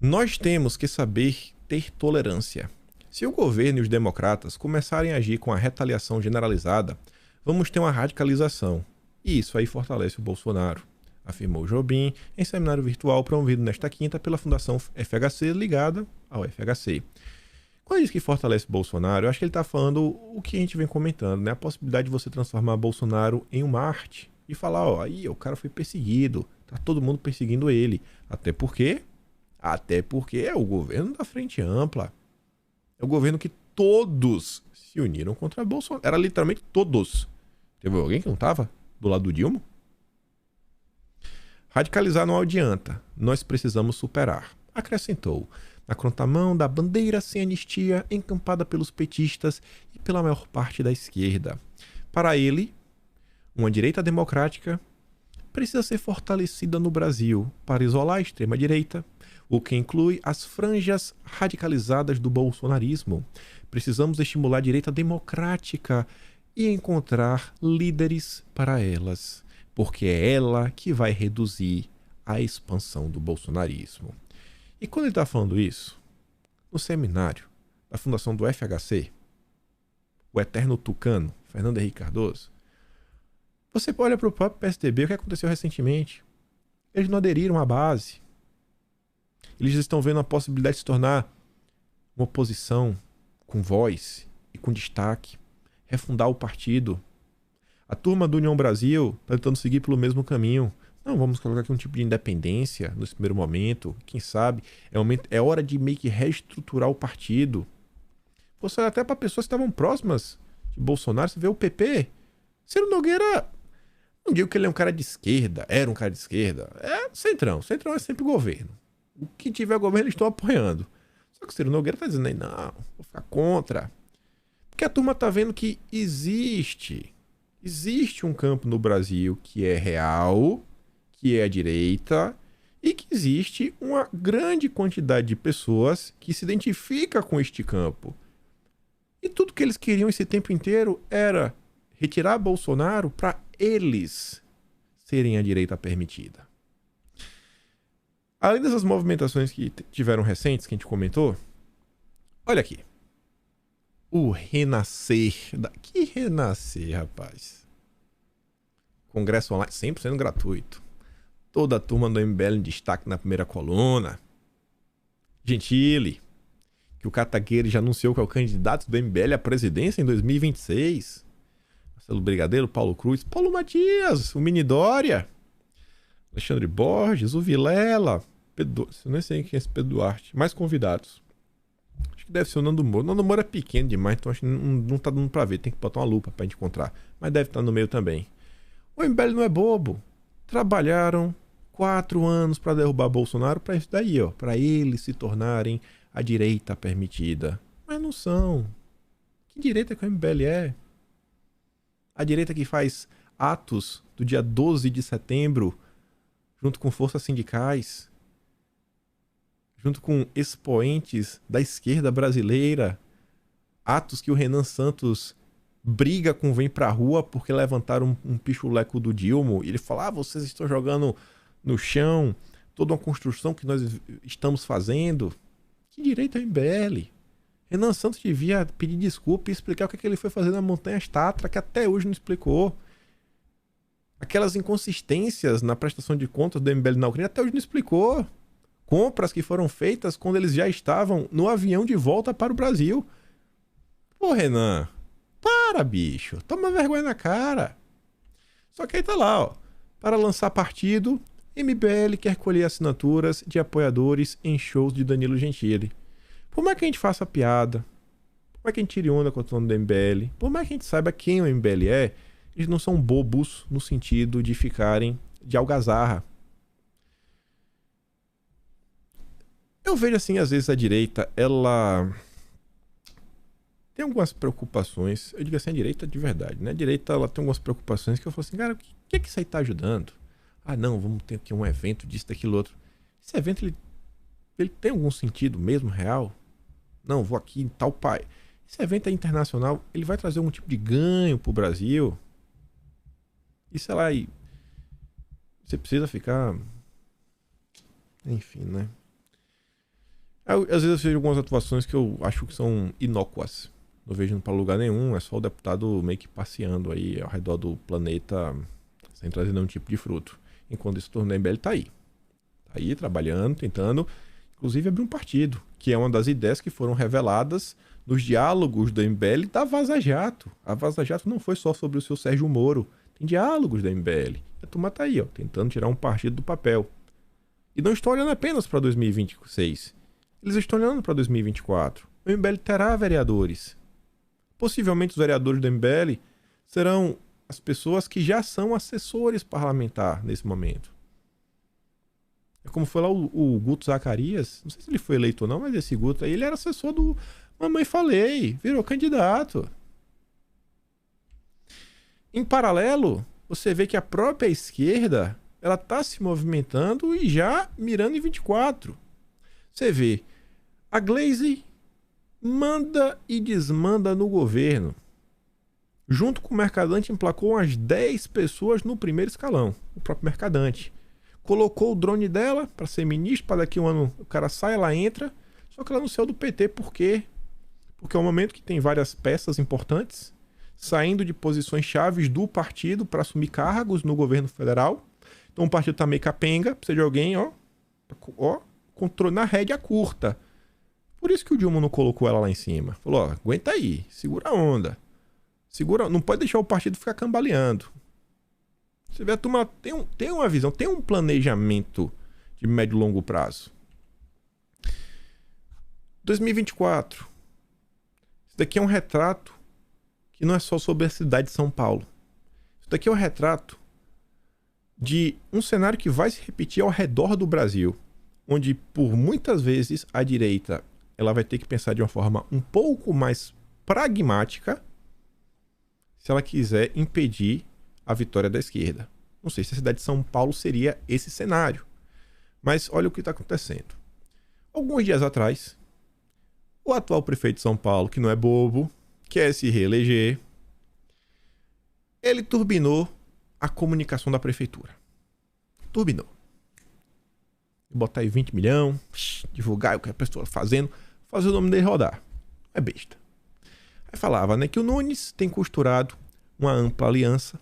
Nós temos que saber ter tolerância. Se o governo e os democratas começarem a agir com a retaliação generalizada, vamos ter uma radicalização. E isso aí fortalece o Bolsonaro, afirmou Jobim em seminário virtual promovido nesta quinta pela Fundação FHC, ligada ao FHC. Quando diz que fortalece Bolsonaro, eu acho que ele está falando o que a gente vem comentando, né? A possibilidade de você transformar Bolsonaro em um Marte e falar, ó, aí o cara foi perseguido, tá todo mundo perseguindo ele. Até porque é o governo da Frente Ampla. É o governo que todos se uniram contra Bolsonaro. Era literalmente todos. Teve alguém que não estava do lado do Dilma? Radicalizar não adianta. Nós precisamos superar. Acrescentou. Na contramão da bandeira sem anistia encampada pelos petistas e pela maior parte da esquerda. Para ele, uma direita democrática precisa ser fortalecida no Brasil para isolar a extrema-direita, o que inclui as franjas radicalizadas do bolsonarismo. Precisamos estimular a direita democrática e encontrar líderes para elas, porque é ela que vai reduzir a expansão do bolsonarismo. E quando ele está falando isso, no seminário da fundação do FHC, o eterno tucano, Fernando Henrique Cardoso, você olha para o próprio PSDB, o que aconteceu recentemente? Eles não aderiram à base. Eles estão vendo a possibilidade de se tornar uma oposição com voz e com destaque, refundar o partido. A turma do União Brasil está tentando seguir pelo mesmo caminho. Não, vamos colocar aqui um tipo de independência nesse primeiro momento. Quem sabe é hora de meio que reestruturar o partido. Você olha até para pessoas que estavam próximas de Bolsonaro, você vê o PP. Ciro Nogueira, não digo que ele é um cara de esquerda, era um cara de esquerda. É centrão. Centrão é sempre governo. O que tiver governo eles estão apoiando. Só que o Ciro Nogueira está dizendo aí, não, vou ficar contra. Porque a turma está vendo que existe um campo no Brasil que é real, que é a direita, e que existe uma grande quantidade de pessoas que se identifica com este campo. E tudo que eles queriam esse tempo inteiro era retirar Bolsonaro para eles serem a direita permitida. Além dessas movimentações que tiveram recentes, que a gente comentou, olha aqui. O renascer. Que renascer, rapaz? Congresso online 100% gratuito. Toda a turma do MBL em destaque na primeira coluna. Gentili, que o Catagueira já anunciou que é o candidato do MBL à presidência em 2026. Marcelo Brigadeiro, Paulo Cruz, Paulo Matias, o Mini Dória, Alexandre Borges, o Vilela, Pedro, eu nem sei quem é esse Pedro Duarte, mais convidados. Acho que deve ser o Nando Moura. O Nando Moura é pequeno demais, então acho que não tá dando pra ver, tem que botar uma lupa pra gente encontrar. Mas deve estar no meio também. O MBL não é bobo. Trabalharam 4 anos para derrubar Bolsonaro para isso daí, ó, para eles se tornarem a direita permitida. Mas não são. Que direita que o MBL é? A direita que faz atos do dia 12 de setembro junto com forças sindicais, junto com expoentes da esquerda brasileira, atos que o Renan Santos briga com Vem Pra Rua porque levantaram um pichuleco do Dilma e ele fala, vocês estão jogando no chão toda uma construção que nós estamos fazendo. Que direito é o MBL? Renan Santos devia pedir desculpa e explicar o que ele foi fazer na Montanha Tatra, que até hoje não explicou. Aquelas inconsistências na prestação de contas do MBL na Ucrânia até hoje não explicou. Compras que foram feitas quando eles já estavam no avião de volta para o Brasil. Pô, Renan, para, bicho. Toma vergonha na cara. Só que aí tá lá, ó. Para lançar partido, MBL quer colher assinaturas de apoiadores em shows de Danilo Gentili. Por mais que a gente faça piada, por mais que a gente tire onda com o dono do MBL, por mais que a gente saiba quem o MBL é, eles não são bobos no sentido de ficarem de algazarra. Eu vejo assim, às vezes a direita, ela tem algumas preocupações. Eu digo assim, a direita de verdade, né? A direita, ela tem algumas preocupações que eu falo assim, cara, o que é que isso aí tá ajudando? Ah, não, vamos ter aqui um evento disso, daquilo, outro. Esse evento, ele tem algum sentido mesmo, real? Não, vou aqui em tal país. Esse evento é internacional, ele vai trazer algum tipo de ganho pro Brasil? E sei lá, você precisa ficar... Enfim, né? Às vezes eu vejo algumas atuações que eu acho que são inócuas. Não vejo para lugar nenhum, é só o deputado meio que passeando aí ao redor do planeta sem trazer nenhum tipo de fruto. Enquanto esse torno da MBL tá aí. Tá aí trabalhando, tentando, inclusive abrir um partido, que é uma das ideias que foram reveladas nos diálogos da MBL da Vaza Jato. A Vaza Jato não foi só sobre o seu Sérgio Moro. Tem diálogos da MBL. A turma tá aí, ó, tentando tirar um partido do papel. E não estão olhando apenas para 2026. Eles estão olhando para 2024. O MBL terá vereadores. Possivelmente os vereadores do MBL serão as pessoas que já são assessores parlamentares nesse momento. É como foi lá o Guto Zacarias. Não sei se ele foi eleito ou não, mas esse Guto aí, ele era assessor do Mamãe Falei. Virou candidato. Em paralelo, você vê que a própria esquerda, ela está se movimentando e já mirando em 24. Você vê, a Glaze manda e desmanda no governo. Junto com o Mercadante, emplacou umas 10 pessoas no primeiro escalão. O próprio Mercadante. Colocou o drone dela para ser ministro, para daqui a um ano o cara sai, ela entra. Só que ela não saiu do PT, por quê? Porque é um momento que tem várias peças importantes saindo de posições chaves do partido para assumir cargos no governo federal. Então o partido tá meio capenga, precisa de alguém, ó, na rédea curta. Por isso que o Dilma não colocou ela lá em cima. Falou, ó, aguenta aí, segura a onda. Segura, não pode deixar o partido ficar cambaleando. Você vê, a turma tem uma visão, tem um planejamento de médio e longo prazo. 2024. Isso daqui é um retrato que não é só sobre a cidade de São Paulo. Isso daqui é um retrato de um cenário que vai se repetir ao redor do Brasil, onde por muitas vezes a direita ela vai ter que pensar de uma forma um pouco mais pragmática se ela quiser impedir a vitória da esquerda. Não sei se a cidade de São Paulo seria esse cenário, mas olha o que está acontecendo. Alguns dias atrás, o atual prefeito de São Paulo, que não é bobo, quer se reeleger, ele turbinou a comunicação da prefeitura. Turbinou. Botar aí 20 milhões, divulgar o que a pessoa fazendo, fazer o nome dele rodar. É besta. Aí falava, né, que o Nunes tem costurado uma ampla aliança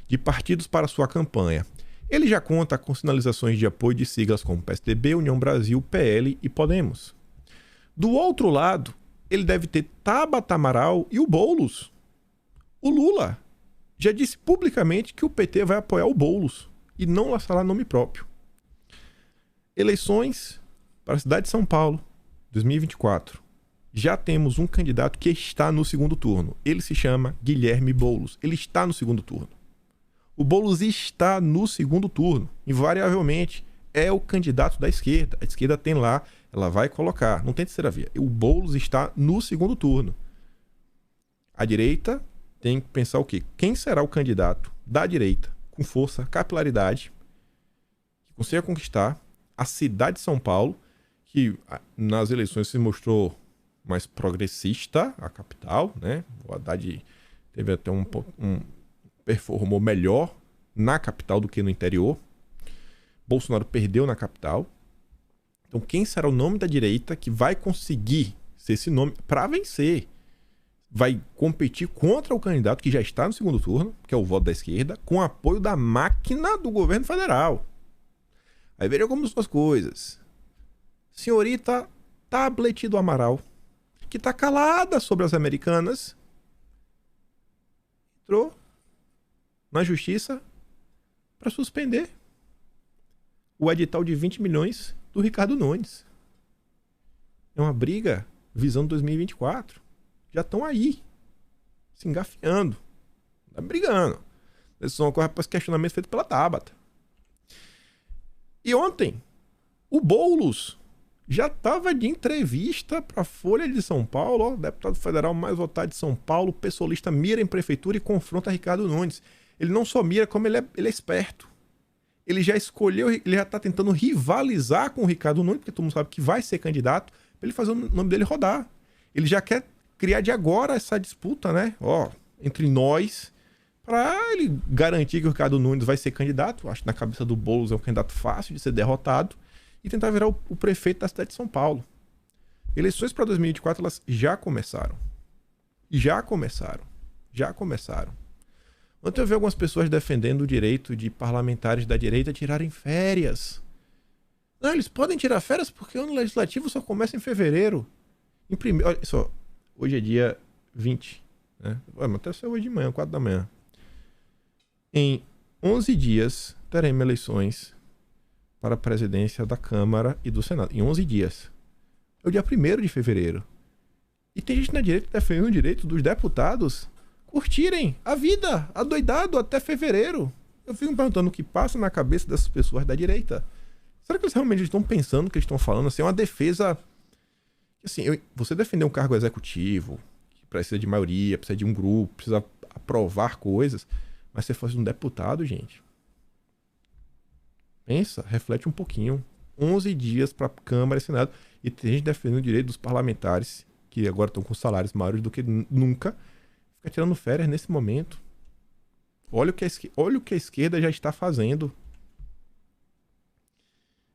de partidos para sua campanha. Ele já conta com sinalizações de apoio de siglas como PSDB, União Brasil, PL e Podemos. Do outro lado, ele deve ter Tabata Amaral e o Boulos. O Lula já disse publicamente que o PT vai apoiar o Boulos e não lançará nome próprio. Eleições para a cidade de São Paulo, 2024. Já temos um candidato que está no segundo turno. Ele se chama Guilherme Boulos. Ele está no segundo turno. O Boulos está no segundo turno. Invariavelmente é o candidato da esquerda. A esquerda tem lá, ela vai colocar. Não tem terceira via. O Boulos está no segundo turno. A direita tem que pensar o quê? Quem será o candidato da direita com força, capilaridade, que consiga conquistar a cidade de São Paulo, que nas eleições se mostrou mais progressista, a capital, né? O Haddad teve até performou melhor na capital do que no interior. Bolsonaro perdeu na capital. Então quem será o nome da direita que vai conseguir ser esse nome para vencer? Vai competir contra o candidato que já está no segundo turno, que é o voto da esquerda, com apoio da máquina do governo federal. Aí veja como são as coisas. senhorita Tablet do Amaral, que tá calada sobre as americanas, entrou na justiça para suspender o edital de 20 milhões do Ricardo Nunes. É uma briga visando 2024. Já estão aí, se engafiando, tá brigando. Esses são os questionamentos feitos pela Tabata. E ontem, o Boulos já estava de entrevista para a Folha de São Paulo, ó, deputado federal mais votado de São Paulo, pessoalista, mira em prefeitura e confronta Ricardo Nunes. Ele não só mira, como ele é esperto. Ele já escolheu, ele já está tentando rivalizar com o Ricardo Nunes, porque todo mundo sabe que vai ser candidato, para ele fazer o nome dele rodar. Ele já quer criar de agora essa disputa, né? Ó, entre nós, para ele garantir que o Ricardo Nunes vai ser candidato. Acho que na cabeça do Boulos é um candidato fácil de ser derrotado e tentar virar o prefeito da cidade de São Paulo. Eleições para 2024, elas já começaram. Já começaram. Ontem eu vi algumas pessoas defendendo o direito de parlamentares da direita tirarem férias. Não, eles podem tirar férias porque o ano legislativo só começa em fevereiro. Olha só, hoje é dia 20, né? Até saiu hoje de manhã, 4 da manhã. Em 11 dias teremos eleições para a presidência da Câmara e do Senado. Em 11 dias. É o dia 1º de fevereiro. E tem gente na direita defendendo o direito dos deputados curtirem a vida, adoidado até fevereiro. Eu fico me perguntando o que passa na cabeça dessas pessoas da direita. Será que eles realmente estão pensando o que eles estão falando? Assim, é uma defesa... Assim, você defender um cargo executivo, que precisa de maioria, precisa de um grupo, precisa aprovar coisas, mas você faz um deputado, gente. Pensa, reflete um pouquinho. 11 dias para Câmara e Senado. E tem gente defendendo o direito dos parlamentares, que agora estão com salários maiores do que nunca, fica tirando férias nesse momento. Olha o que a esquerda já está fazendo.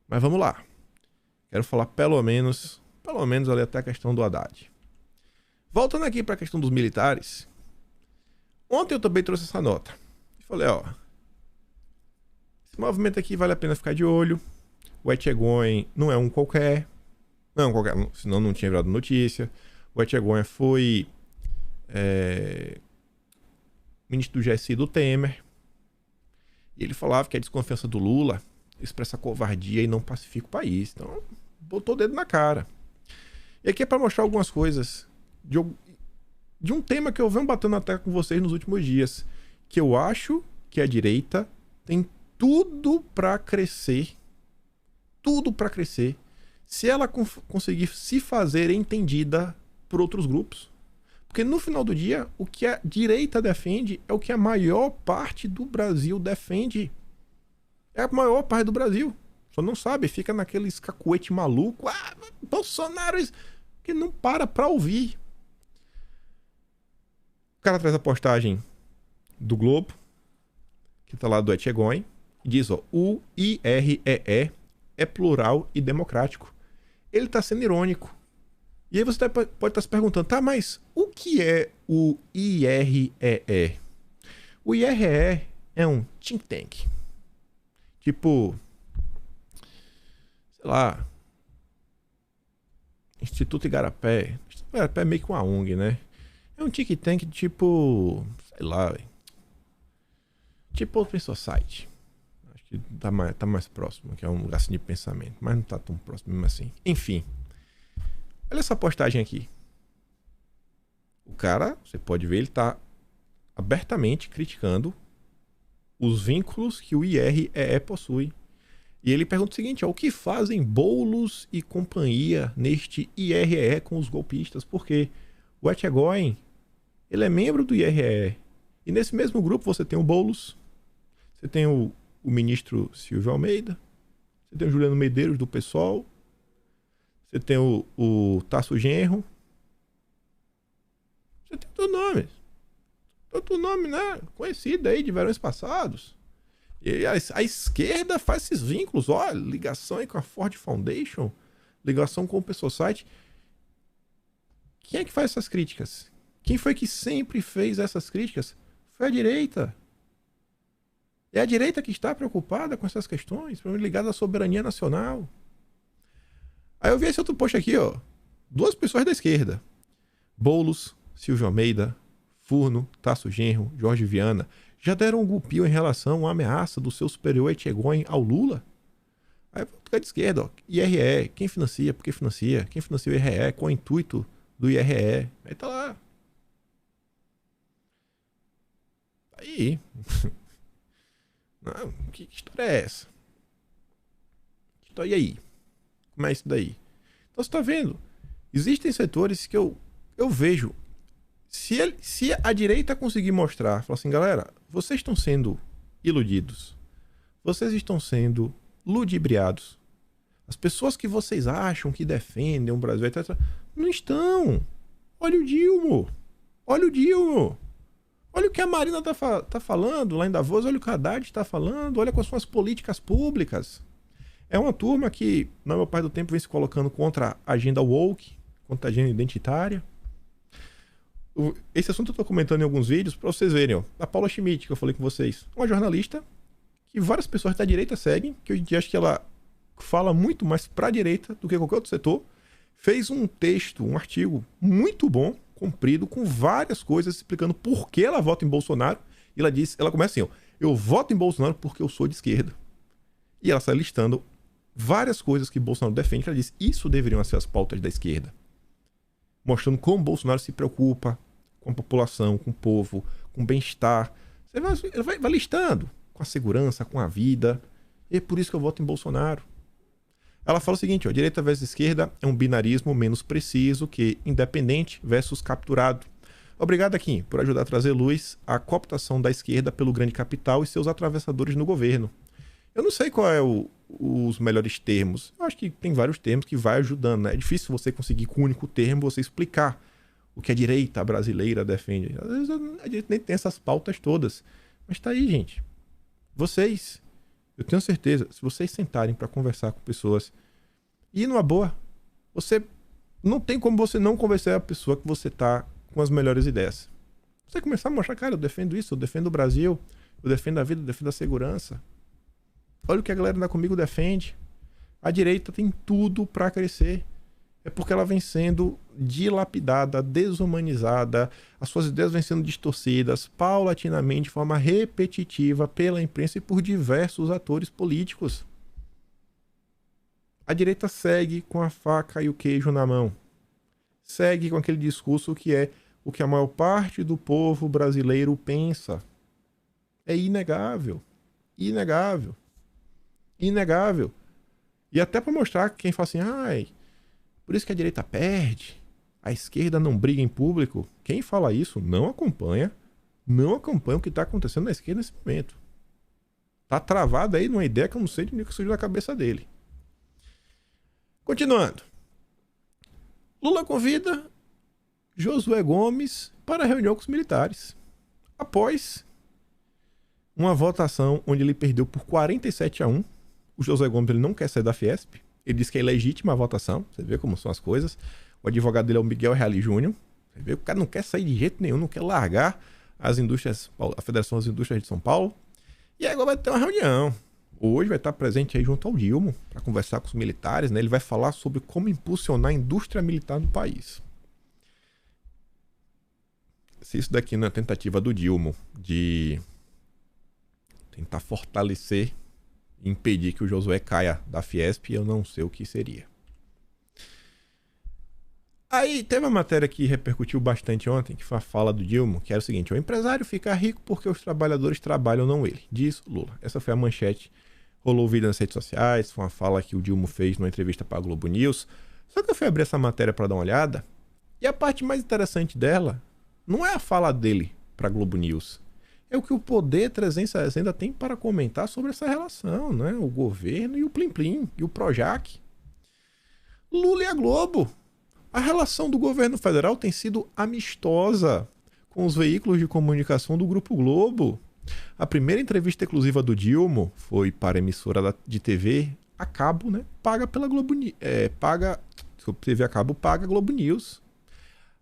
Mas vamos lá. Quero falar pelo menos ali até a questão do Haddad. Voltando aqui para a questão dos militares. Ontem eu também trouxe essa nota. E falei, ó, esse movimento aqui vale a pena ficar de olho. O Etchegoyen não é um qualquer. Não é um qualquer, senão não tinha virado notícia. O Etchegoyen foi ministro do GSI do Temer. E ele falava que a desconfiança do Lula expressa covardia e não pacifica o país. Então, botou o dedo na cara. E aqui é para mostrar algumas coisas de um tema que eu venho batendo na tecla com vocês nos últimos dias. Que eu acho que a direita tem tudo para crescer. Tudo para crescer. Se ela conseguir se fazer entendida por outros grupos. Porque no final do dia, o que a direita defende é o que a maior parte do Brasil defende. É a maior parte do Brasil. Só não sabe, fica naquele escacuete maluco. Ah, Bolsonaro... Que não para ouvir. O cara traz a postagem do Globo, que tá lá do Etchegoyen, e diz, ó, o IREE é plural e democrático. Ele tá sendo irônico. E aí você pode estar se perguntando, tá, mas o que é o IREE? O IREE é um think tank. Tipo, sei lá, Instituto Igarapé. Instituto Igarapé é meio que uma ONG, né? É um think tank tipo, sei lá, véio. Tipo Open Society. Acho que tá mais próximo, que é um lugar assim de pensamento. Mas não tá tão próximo mesmo assim. Enfim. Olha essa postagem aqui. O cara, você pode ver, ele tá abertamente criticando os vínculos que o IREE possui. E ele pergunta o seguinte, ó, o que fazem Boulos e companhia neste IREE com os golpistas? Porque o Etchegoyen, ele é membro do IREE. E nesse mesmo grupo você tem o Boulos, você tem o ministro Silvio Almeida, você tem o Juliano Medeiros do PSOL, você tem o Tasso Genro. Você tem todo nome. Todo nome, né? Conhecido aí de verões passados. E a esquerda faz esses vínculos, ó, ligação aí com a Ford Foundation, ligação com o Open Society. Quem é que faz essas críticas? Quem foi que sempre fez essas críticas? Foi a direita. É a direita que está preocupada com essas questões, ligadas à soberania nacional. Aí eu vi esse outro post aqui, ó. Duas pessoas da esquerda. Boulos, Silvio Almeida, Furno, Tasso Genro, Jorge Viana, já deram um golpinho em relação à ameaça do seu superior Etchegóin ao Lula? Aí fica de esquerda, ó. IRE, quem financia, por que financia? Quem financia o IRE, qual é o intuito do IRE? Aí tá lá. Aí. Não, que história é essa? E aí? Como é isso daí? Então você tá vendo? Existem setores que eu vejo. Se a direita conseguir mostrar, falar assim, galera, vocês estão sendo iludidos. Vocês estão sendo ludibriados. As pessoas que vocês acham que defendem o Brasil, etc., não estão. Olha o Dilma. Olha o Dilma. Olha o que a Marina tá falando lá em Davos. Olha o que a Haddad está falando. Olha quais são as políticas públicas. É uma turma que, na maior parte do tempo, vem se colocando contra a agenda woke, contra a agenda identitária. Esse assunto eu tô comentando em alguns vídeos para vocês verem, ó. A Paula Schmidt, que eu falei com vocês. Uma jornalista que várias pessoas da direita seguem, que hoje em dia acho que ela fala muito mais pra direita do que qualquer outro setor. Fez um texto, um artigo muito bom, comprido, com várias coisas explicando por que ela vota em Bolsonaro. E ela começa assim, ó, eu voto em Bolsonaro porque eu sou de esquerda. E ela sai listando várias coisas que Bolsonaro defende, que ela diz, isso deveriam ser as pautas da esquerda. Mostrando como Bolsonaro se preocupa com a população, com o povo, com o bem-estar. Você vai listando com a segurança, com a vida. E é por isso que eu voto em Bolsonaro. Ela fala o seguinte, ó, direita versus esquerda é um binarismo menos preciso que independente versus capturado. Obrigado, Kim, por ajudar a trazer luz à cooptação da esquerda pelo grande capital e seus atravessadores no governo. Eu não sei qual é os melhores termos. Eu acho que tem vários termos que vai ajudando, né? É difícil você conseguir com um único termo você explicar o que a direita brasileira defende. Às vezes a direita nem tem essas pautas todas. Mas tá aí, gente. Vocês, eu tenho certeza, se vocês sentarem para conversar com pessoas e numa boa, você não tem como você não convencer a pessoa que você tá com as melhores ideias. Você começar a mostrar, cara, eu defendo isso, eu defendo o Brasil, eu defendo a vida, eu defendo a segurança. Olha o que a galera da Comigo defende. A direita tem tudo para crescer. É porque ela vem sendo dilapidada, desumanizada, as suas ideias vêm sendo distorcidas paulatinamente, de forma repetitiva, pela imprensa e por diversos atores políticos. A direita segue com a faca e o queijo na mão. Segue com aquele discurso que é o que a maior parte do povo brasileiro pensa. É inegável. Inegável. Inegável. E até para mostrar que quem fala assim, ai, por isso que a direita perde, a esquerda não briga em público. Quem fala isso não acompanha o que está acontecendo na esquerda nesse momento. Tá travado aí numa ideia que eu não sei de onde que surgiu na cabeça dele. Continuando. Lula convida Josué Gomes para a reunião com os militares. Após uma votação onde ele perdeu por 47-1, o Josué Gomes ele não quer sair da Fiesp. Ele diz que é legítima a votação. Você vê como são as coisas. O advogado dele é o Miguel Reale Júnior. Você vê que o cara não quer sair de jeito nenhum, não quer largar as indústrias, a Federação das Indústrias de São Paulo. E aí agora vai ter uma reunião. Hoje vai estar presente aí junto ao Dilma para conversar com os militares, né? Ele vai falar sobre como impulsionar a indústria militar no país. Se isso daqui não é tentativa do Dilma de tentar fortalecer e impedir que o Josué caia da Fiesp, eu não sei o que seria. Aí teve uma matéria que repercutiu bastante ontem, que foi a fala do Dilma, que era o seguinte: o empresário fica rico porque os trabalhadores trabalham, não ele. Diz Lula. Essa foi a manchete. Rolou vídeo nas redes sociais, foi uma fala que o Dilma fez numa entrevista para a Globo News. Só que eu fui abrir essa matéria para dar uma olhada, e a parte mais interessante dela não é a fala dele para a Globo News. É o que o Poder 360 tem para comentar sobre essa relação, né? O governo e o Plim Plim, e o Projac. Lula e a Globo. A relação do governo federal tem sido amistosa com os veículos de comunicação do Grupo Globo. A primeira entrevista exclusiva do Dilma foi para a emissora de TV a cabo, né? Paga pela Globo, TV a cabo paga a Globo News.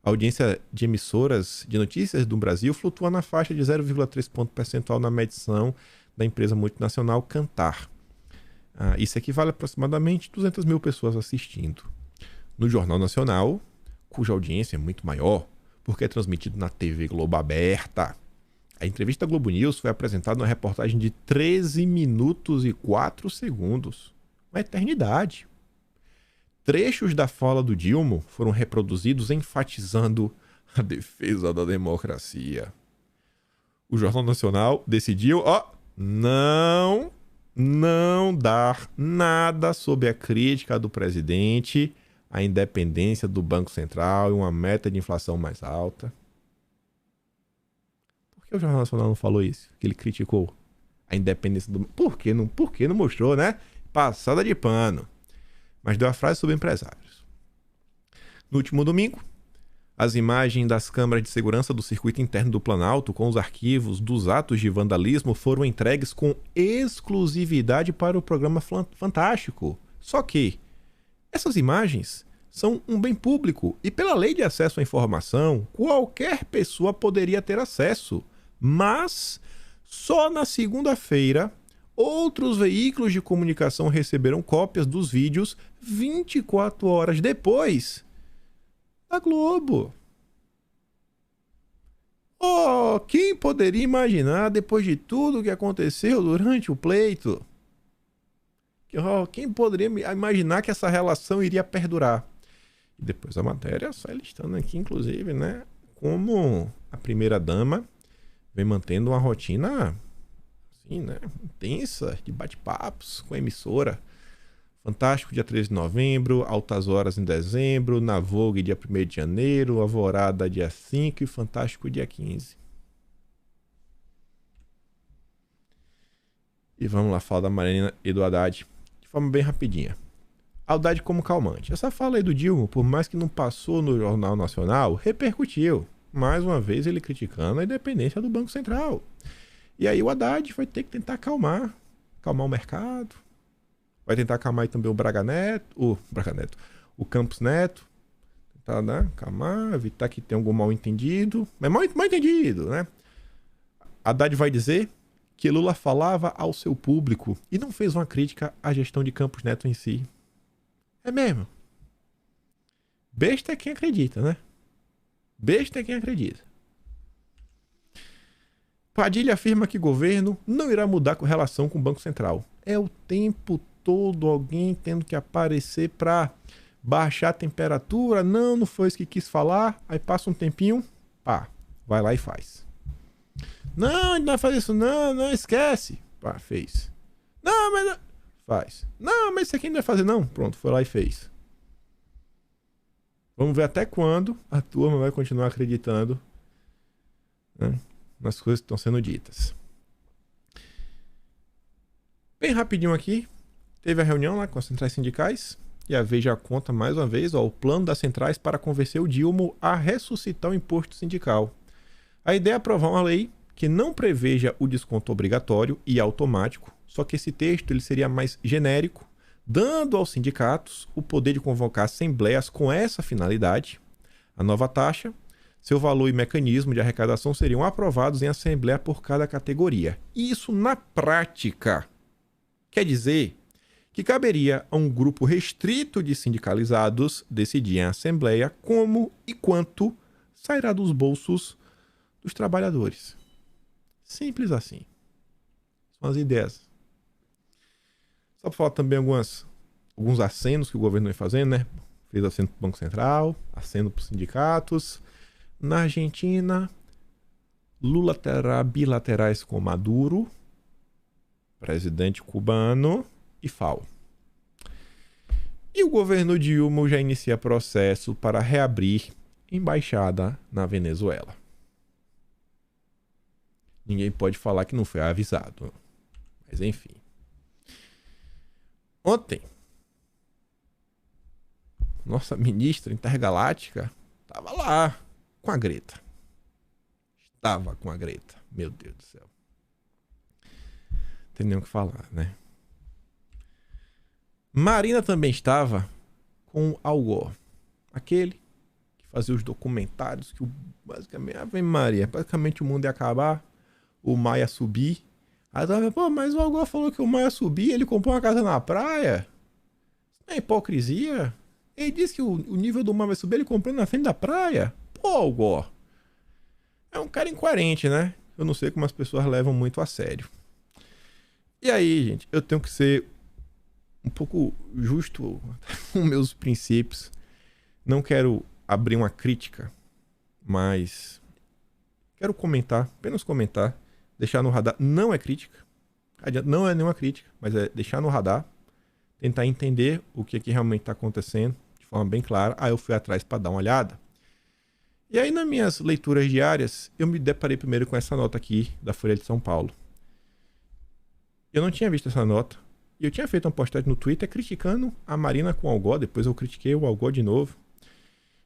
A audiência de emissoras de notícias do Brasil flutua na faixa de 0,3 ponto percentual na medição da empresa multinacional Kantar. Isso equivale a aproximadamente 200 mil pessoas assistindo. No Jornal Nacional, cuja audiência é muito maior, porque é transmitido na TV Globo aberta. A entrevista da Globo News foi apresentada numa reportagem de 13 minutos e 4 segundos. Uma eternidade. Trechos da fala do Dilma foram reproduzidos enfatizando a defesa da democracia. O Jornal Nacional decidiu, não dar nada sobre a crítica do presidente, a independência do Banco Central e uma meta de inflação mais alta. Por que o Jornal Nacional não falou isso? Que ele criticou a independência do... Por que não mostrou, né? Passada de pano. Mas deu a frase sobre empresários. No último domingo, as imagens das câmaras de segurança do circuito interno do Planalto com os arquivos dos atos de vandalismo foram entregues com exclusividade para o programa Fantástico. Só que essas imagens são um bem público e, pela lei de acesso à informação, qualquer pessoa poderia ter acesso. Mas só na segunda-feira, outros veículos de comunicação receberam cópias dos vídeos 24 horas depois da Globo. Quem poderia imaginar, depois de tudo que aconteceu durante o pleito, quem poderia imaginar que essa relação iria perdurar? E depois a matéria só listando aqui, inclusive, né, como a primeira-dama vem mantendo uma rotina assim, né, intensa, de bate-papos com a emissora. Fantástico, dia 13 de novembro, Altas Horas em dezembro, na Vogue, dia 1º de janeiro, Alvorada, dia 5 e Fantástico, dia 15. E vamos lá falar da Marina e do Haddad de forma bem rapidinha. Haddad como calmante. Essa fala aí do Dilma, por mais que não passou no Jornal Nacional, repercutiu. Mais uma vez ele criticando a independência do Banco Central. E aí o Haddad vai ter que tentar acalmar o mercado. Vai tentar acalmar aí também o Campos Neto. Tentar, né, acalmar, evitar que tenha algum mal entendido. Mas mal entendido, né? Haddad vai dizer que Lula falava ao seu público e não fez uma crítica à gestão de Campos Neto em si. É mesmo. Besta é quem acredita, né? Besta é quem acredita. Padilha afirma que o governo não irá mudar com relação com o Banco Central. É o tempo todo alguém tendo que aparecer para baixar a temperatura. Não foi isso que quis falar. Aí passa um tempinho, vai lá e faz. Não, ele não vai fazer isso não, esquece. Fez. Não, mas... Faz. Não, mas isso aqui não vai fazer não. Pronto, foi lá e fez. Vamos ver até quando a turma vai continuar acreditando, né, nas coisas que estão sendo ditas. Bem rapidinho aqui, teve a reunião lá com as centrais sindicais e a Veja conta mais uma vez o plano das centrais para convencer o Dilma a ressuscitar o imposto sindical. A ideia é aprovar uma lei que não preveja o desconto obrigatório e automático, só que esse texto ele seria mais genérico, dando aos sindicatos o poder de convocar assembleias com essa finalidade. A nova taxa, seu valor e mecanismo de arrecadação seriam aprovados em assembleia por cada categoria. E isso, na prática, quer dizer que caberia a um grupo restrito de sindicalizados decidir em assembleia como e quanto sairá dos bolsos dos trabalhadores. Simples assim. São as ideias. Só para falar também alguns acenos que o governo vem fazendo, né? Fez aceno para o Banco Central, aceno para os sindicatos. Na Argentina, Lula terá bilaterais com Maduro, presidente cubano e FAO. E o governo Dilma já inicia processo para reabrir embaixada na Venezuela. Ninguém pode falar que não foi avisado. Mas enfim. Ontem, nossa ministra intergaláctica estava lá com a Greta. Estava com a Greta. Meu Deus do céu. Não tem nem o que falar, né? Marina também estava com Al Gore. Aquele que fazia os documentários que basicamente, Ave Maria, basicamente o mundo ia acabar, o mar ia subir, Aí tava, pô, mas o Algor falou que o mar ia subir, ele comprou uma casa na praia. Isso não é hipocrisia? Ele disse que o nível do mar vai subir, ele comprou na frente da praia. Pô, Algor. É um cara incoerente, né? Eu não sei como as pessoas levam muito a sério. E aí, gente, eu tenho que ser um pouco justo com meus princípios. Não quero abrir uma crítica, mas quero comentar, apenas comentar, deixar no radar. Não é crítica, não é nenhuma crítica, mas é deixar no radar, tentar entender o que realmente está acontecendo de forma bem clara. Aí eu fui atrás para dar uma olhada. E aí, nas minhas leituras diárias, eu me deparei primeiro com essa nota aqui da Folha de São Paulo. Eu não tinha visto essa nota. E eu tinha feito uma postagem no Twitter criticando a Marina com o Algor. Depois eu critiquei o Algor de novo.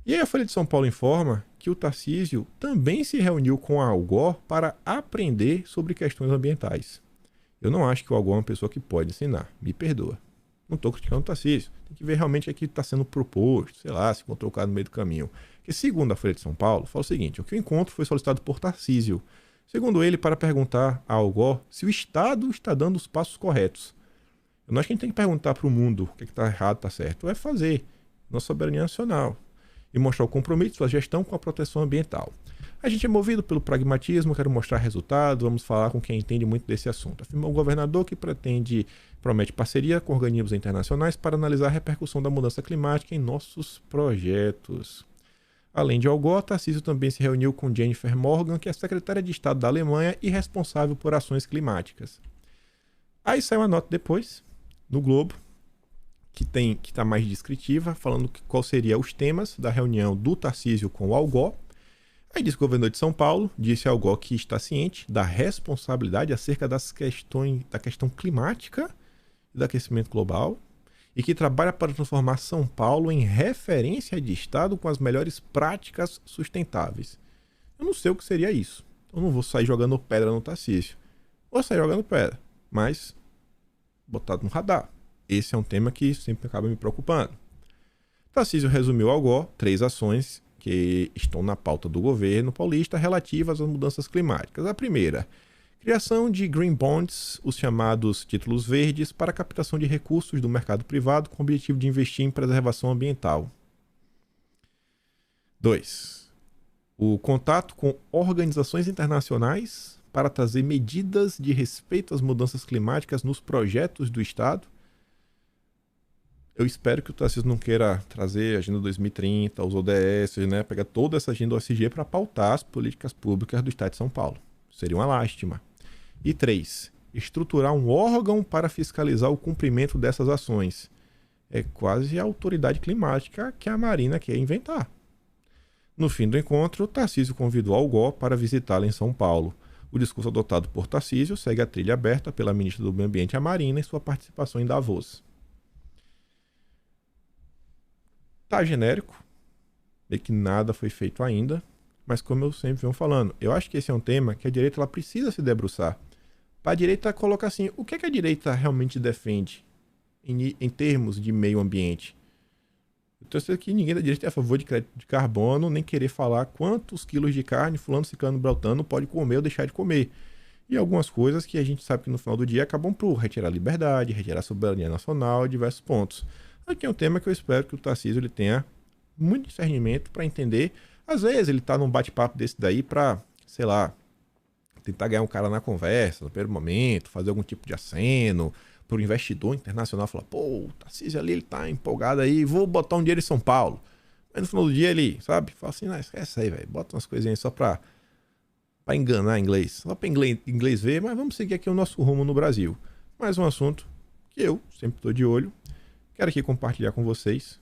E aí a Folha de São Paulo informa que o Tarcísio também se reuniu com a Algor para aprender sobre questões ambientais. Eu não acho que o Algor é uma pessoa que pode ensinar. Me perdoa. Não estou criticando o Tarcísio. Tem que ver realmente o que está sendo proposto. Sei lá, se encontrou o cara no meio do caminho. Porque segundo a Folha de São Paulo, fala o seguinte. O que o encontro foi solicitado por Tarcísio. Segundo ele, para perguntar a Algor se o Estado está dando os passos corretos. Eu não acho que a gente tem que perguntar para o mundo o que está errado, está certo. É fazer nossa soberania nacional e mostrar o compromisso de sua gestão com a proteção ambiental. A gente é movido pelo pragmatismo, quero mostrar resultados, vamos falar com quem entende muito desse assunto. Afirmou o governador que promete parceria com organismos internacionais para analisar a repercussão da mudança climática em nossos projetos. Além de Algor, Tarcísio também se reuniu com Jennifer Morgan, que é secretária de Estado da Alemanha e responsável por ações climáticas. Aí saiu uma nota depois, no Globo, que está mais descritiva, falando qual seriam os temas da reunião do Tarcísio com o Algor. Aí diz que o governador de São Paulo disse ao Algor que está ciente da responsabilidade acerca da questão climática e do aquecimento global, e que trabalha para transformar São Paulo em referência de Estado com as melhores práticas sustentáveis. Eu não sei o que seria isso. Eu não vou sair jogando pedra no Tarcísio. Vou sair jogando pedra, mas botado no radar. Esse é um tema que sempre acaba me preocupando. Tarcísio resumiu ao Algor 3 ações que estão na pauta do governo paulista relativas às mudanças climáticas. A primeira, criação de green bonds, os chamados títulos verdes, para a captação de recursos do mercado privado com o objetivo de investir em preservação ambiental. 2. O contato com organizações internacionais para trazer medidas de respeito às mudanças climáticas nos projetos do Estado. Eu espero que o Tarcísio não queira trazer a Agenda 2030, os ODS, né, pegar toda essa agenda OSG para pautar as políticas públicas do Estado de São Paulo. Seria uma lástima. E 3. Estruturar um órgão para fiscalizar o cumprimento dessas ações. É quase a autoridade climática que a Marina quer inventar. No fim do encontro, Tarcísio convidou Algor para visitá-la em São Paulo. O discurso adotado por Tarcísio segue a trilha aberta pela ministra do Meio Ambiente, a Marina, em sua participação em Davos. Tá genérico, meio que nada foi feito ainda, mas como eu sempre venho falando, eu acho que esse é um tema que a direita ela precisa se debruçar. Para a direita colocar assim, o que é que a direita realmente defende em termos de meio ambiente? Eu tenho certeza que ninguém da direita é a favor de crédito de carbono, nem querer falar quantos quilos de carne fulano, ciclano, beltrano pode comer ou deixar de comer. E algumas coisas que a gente sabe que no final do dia acabam por retirar a liberdade, retirar a soberania nacional, diversos pontos. Aqui é um tema que eu espero que o Tarcísio ele tenha muito discernimento para entender. Às vezes ele está num bate-papo desse daí para, sei lá, tentar ganhar um cara na conversa, no primeiro momento, fazer algum tipo de aceno, para o investidor internacional falar, pô, o Tarcísio ali ele tá empolgado aí, vou botar um dinheiro em São Paulo. Mas no final do dia ele, sabe, fala assim, não, esquece aí, velho, bota umas coisinhas só para enganar inglês, só para inglês ver, mas vamos seguir aqui o nosso rumo no Brasil. Mais um assunto que eu sempre estou de olho. Quero aqui compartilhar com vocês.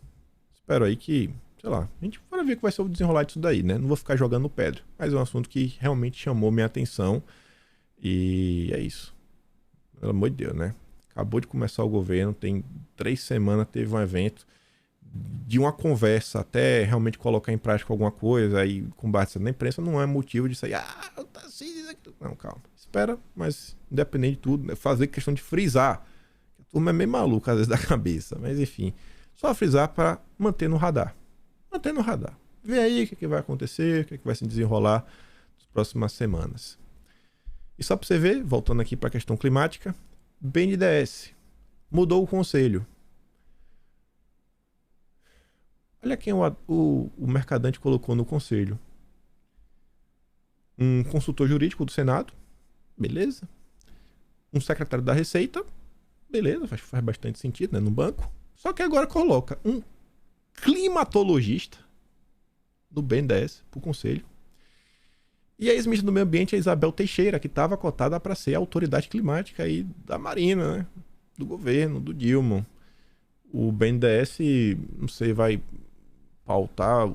Espero aí que, sei lá, a gente vai ver que vai ser o desenrolar disso daí, né? Não vou ficar jogando pedra. Mas é um assunto que realmente chamou minha atenção. E é isso. Pelo amor de Deus, né? Acabou de começar o governo, tem 3 semanas, teve um evento de uma conversa até realmente colocar em prática alguma coisa, aí combate na imprensa não é motivo de sair, tá assim, não, calma. Espera, mas independente de tudo, né? Fazer questão de frisar. Turma é meio maluca às vezes da cabeça, mas enfim, só frisar para manter no radar. Manter no radar. Vê aí o que vai acontecer, o que vai se desenrolar nas próximas semanas. E só para você ver, voltando aqui para a questão climática, BNDES mudou o conselho. Olha quem o Mercadante colocou no conselho. Um consultor jurídico do Senado, beleza. Um secretário da Receita, beleza, faz bastante sentido, né, no banco. Só que agora coloca um climatologista do BNDES pro conselho. E a ex-ministra do Meio Ambiente, a Isabel Teixeira, que estava cotada para ser a autoridade climática aí da Marina, né, do governo, do Dilma. O BNDES, não sei, vai pautar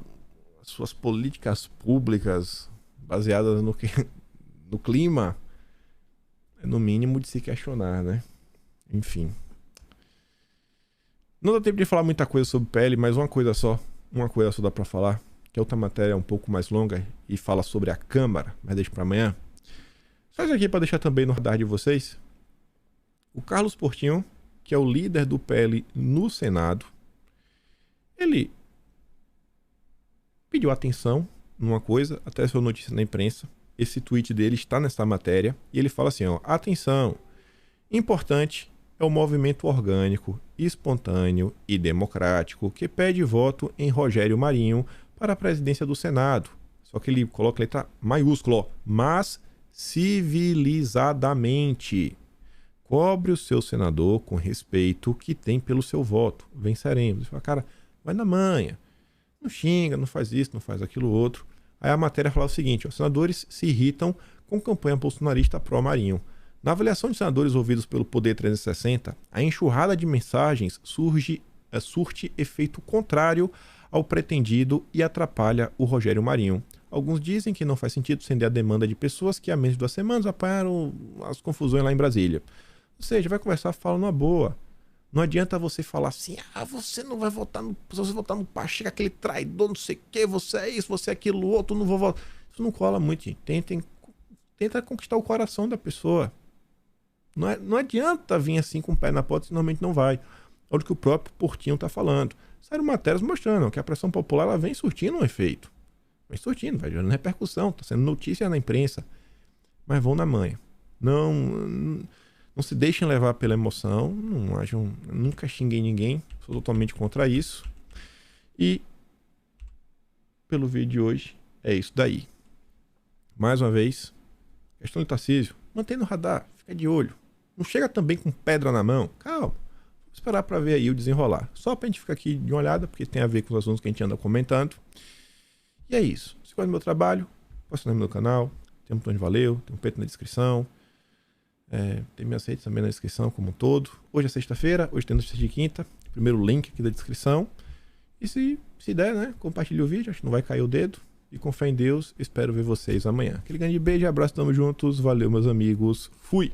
as suas políticas públicas baseadas no clima, é no mínimo de se questionar, né? Enfim. Não dá tempo de falar muita coisa sobre pele, mas uma coisa só dá pra falar, que a outra matéria é um pouco mais longa e fala sobre a Câmara, mas deixa pra amanhã. Só isso aqui pra deixar também no radar de vocês. O Carlos Portinho, que é o líder do PL no Senado, ele pediu atenção numa coisa, até saiu notícia na imprensa. Esse tweet dele está nessa matéria e ele fala assim, ó: atenção, importante é o movimento orgânico, espontâneo e democrático que pede voto em Rogério Marinho para a presidência do Senado. Só que ele coloca letra maiúscula, ó, mas civilizadamente. Cobre o seu senador com respeito que tem pelo seu voto. Venceremos. Ele fala, cara, vai na manha. Não xinga, não faz isso, não faz aquilo outro. Aí a matéria fala o seguinte, os senadores se irritam com campanha bolsonarista pró-Marinho. Na avaliação de senadores ouvidos pelo Poder 360, a enxurrada de mensagens surte efeito contrário ao pretendido e atrapalha o Rogério Marinho. Alguns dizem que não faz sentido estender a demanda de pessoas que há menos de 2 semanas apanharam as confusões lá em Brasília. Ou seja, vai conversar, fala numa boa. Não adianta você falar assim, você não vai votar no... Se você votar no Pacheco, aquele traidor, não sei o que, você é isso, você é aquilo outro, não vou votar. Isso não cola muito, gente. Tenta conquistar o coração da pessoa. Não adianta vir assim com o pé na porta, senão normalmente não vai. Olha o que o próprio Portinho está falando. Saíram matérias mostrando que a pressão popular ela vem surtindo um efeito. Vem surtindo, vai gerando repercussão, está sendo notícia na imprensa. Mas vão na manha. Não se deixem levar pela emoção, nunca xinguei ninguém, sou totalmente contra isso. E pelo vídeo de hoje é isso daí. Mais uma vez, questão de Tarcísio, mantém no radar, fica de olho. Não chega também com pedra na mão, calma. Vou esperar para ver aí o desenrolar. Só pra gente ficar aqui de uma olhada, porque tem a ver com os assuntos que a gente anda comentando. E é isso. Se gosta do meu trabalho, pode assinar no meu canal, tem um botão de valeu, tem um peito na descrição. Tem minhas redes também na descrição como um todo. Hoje é sexta-feira, hoje tem notícia de quinta. Primeiro link aqui da descrição. E se der, né, compartilhe o vídeo, acho que não vai cair o dedo. E com fé em Deus, espero ver vocês amanhã. Aquele grande beijo, abraço, tamo juntos. Valeu, meus amigos. Fui!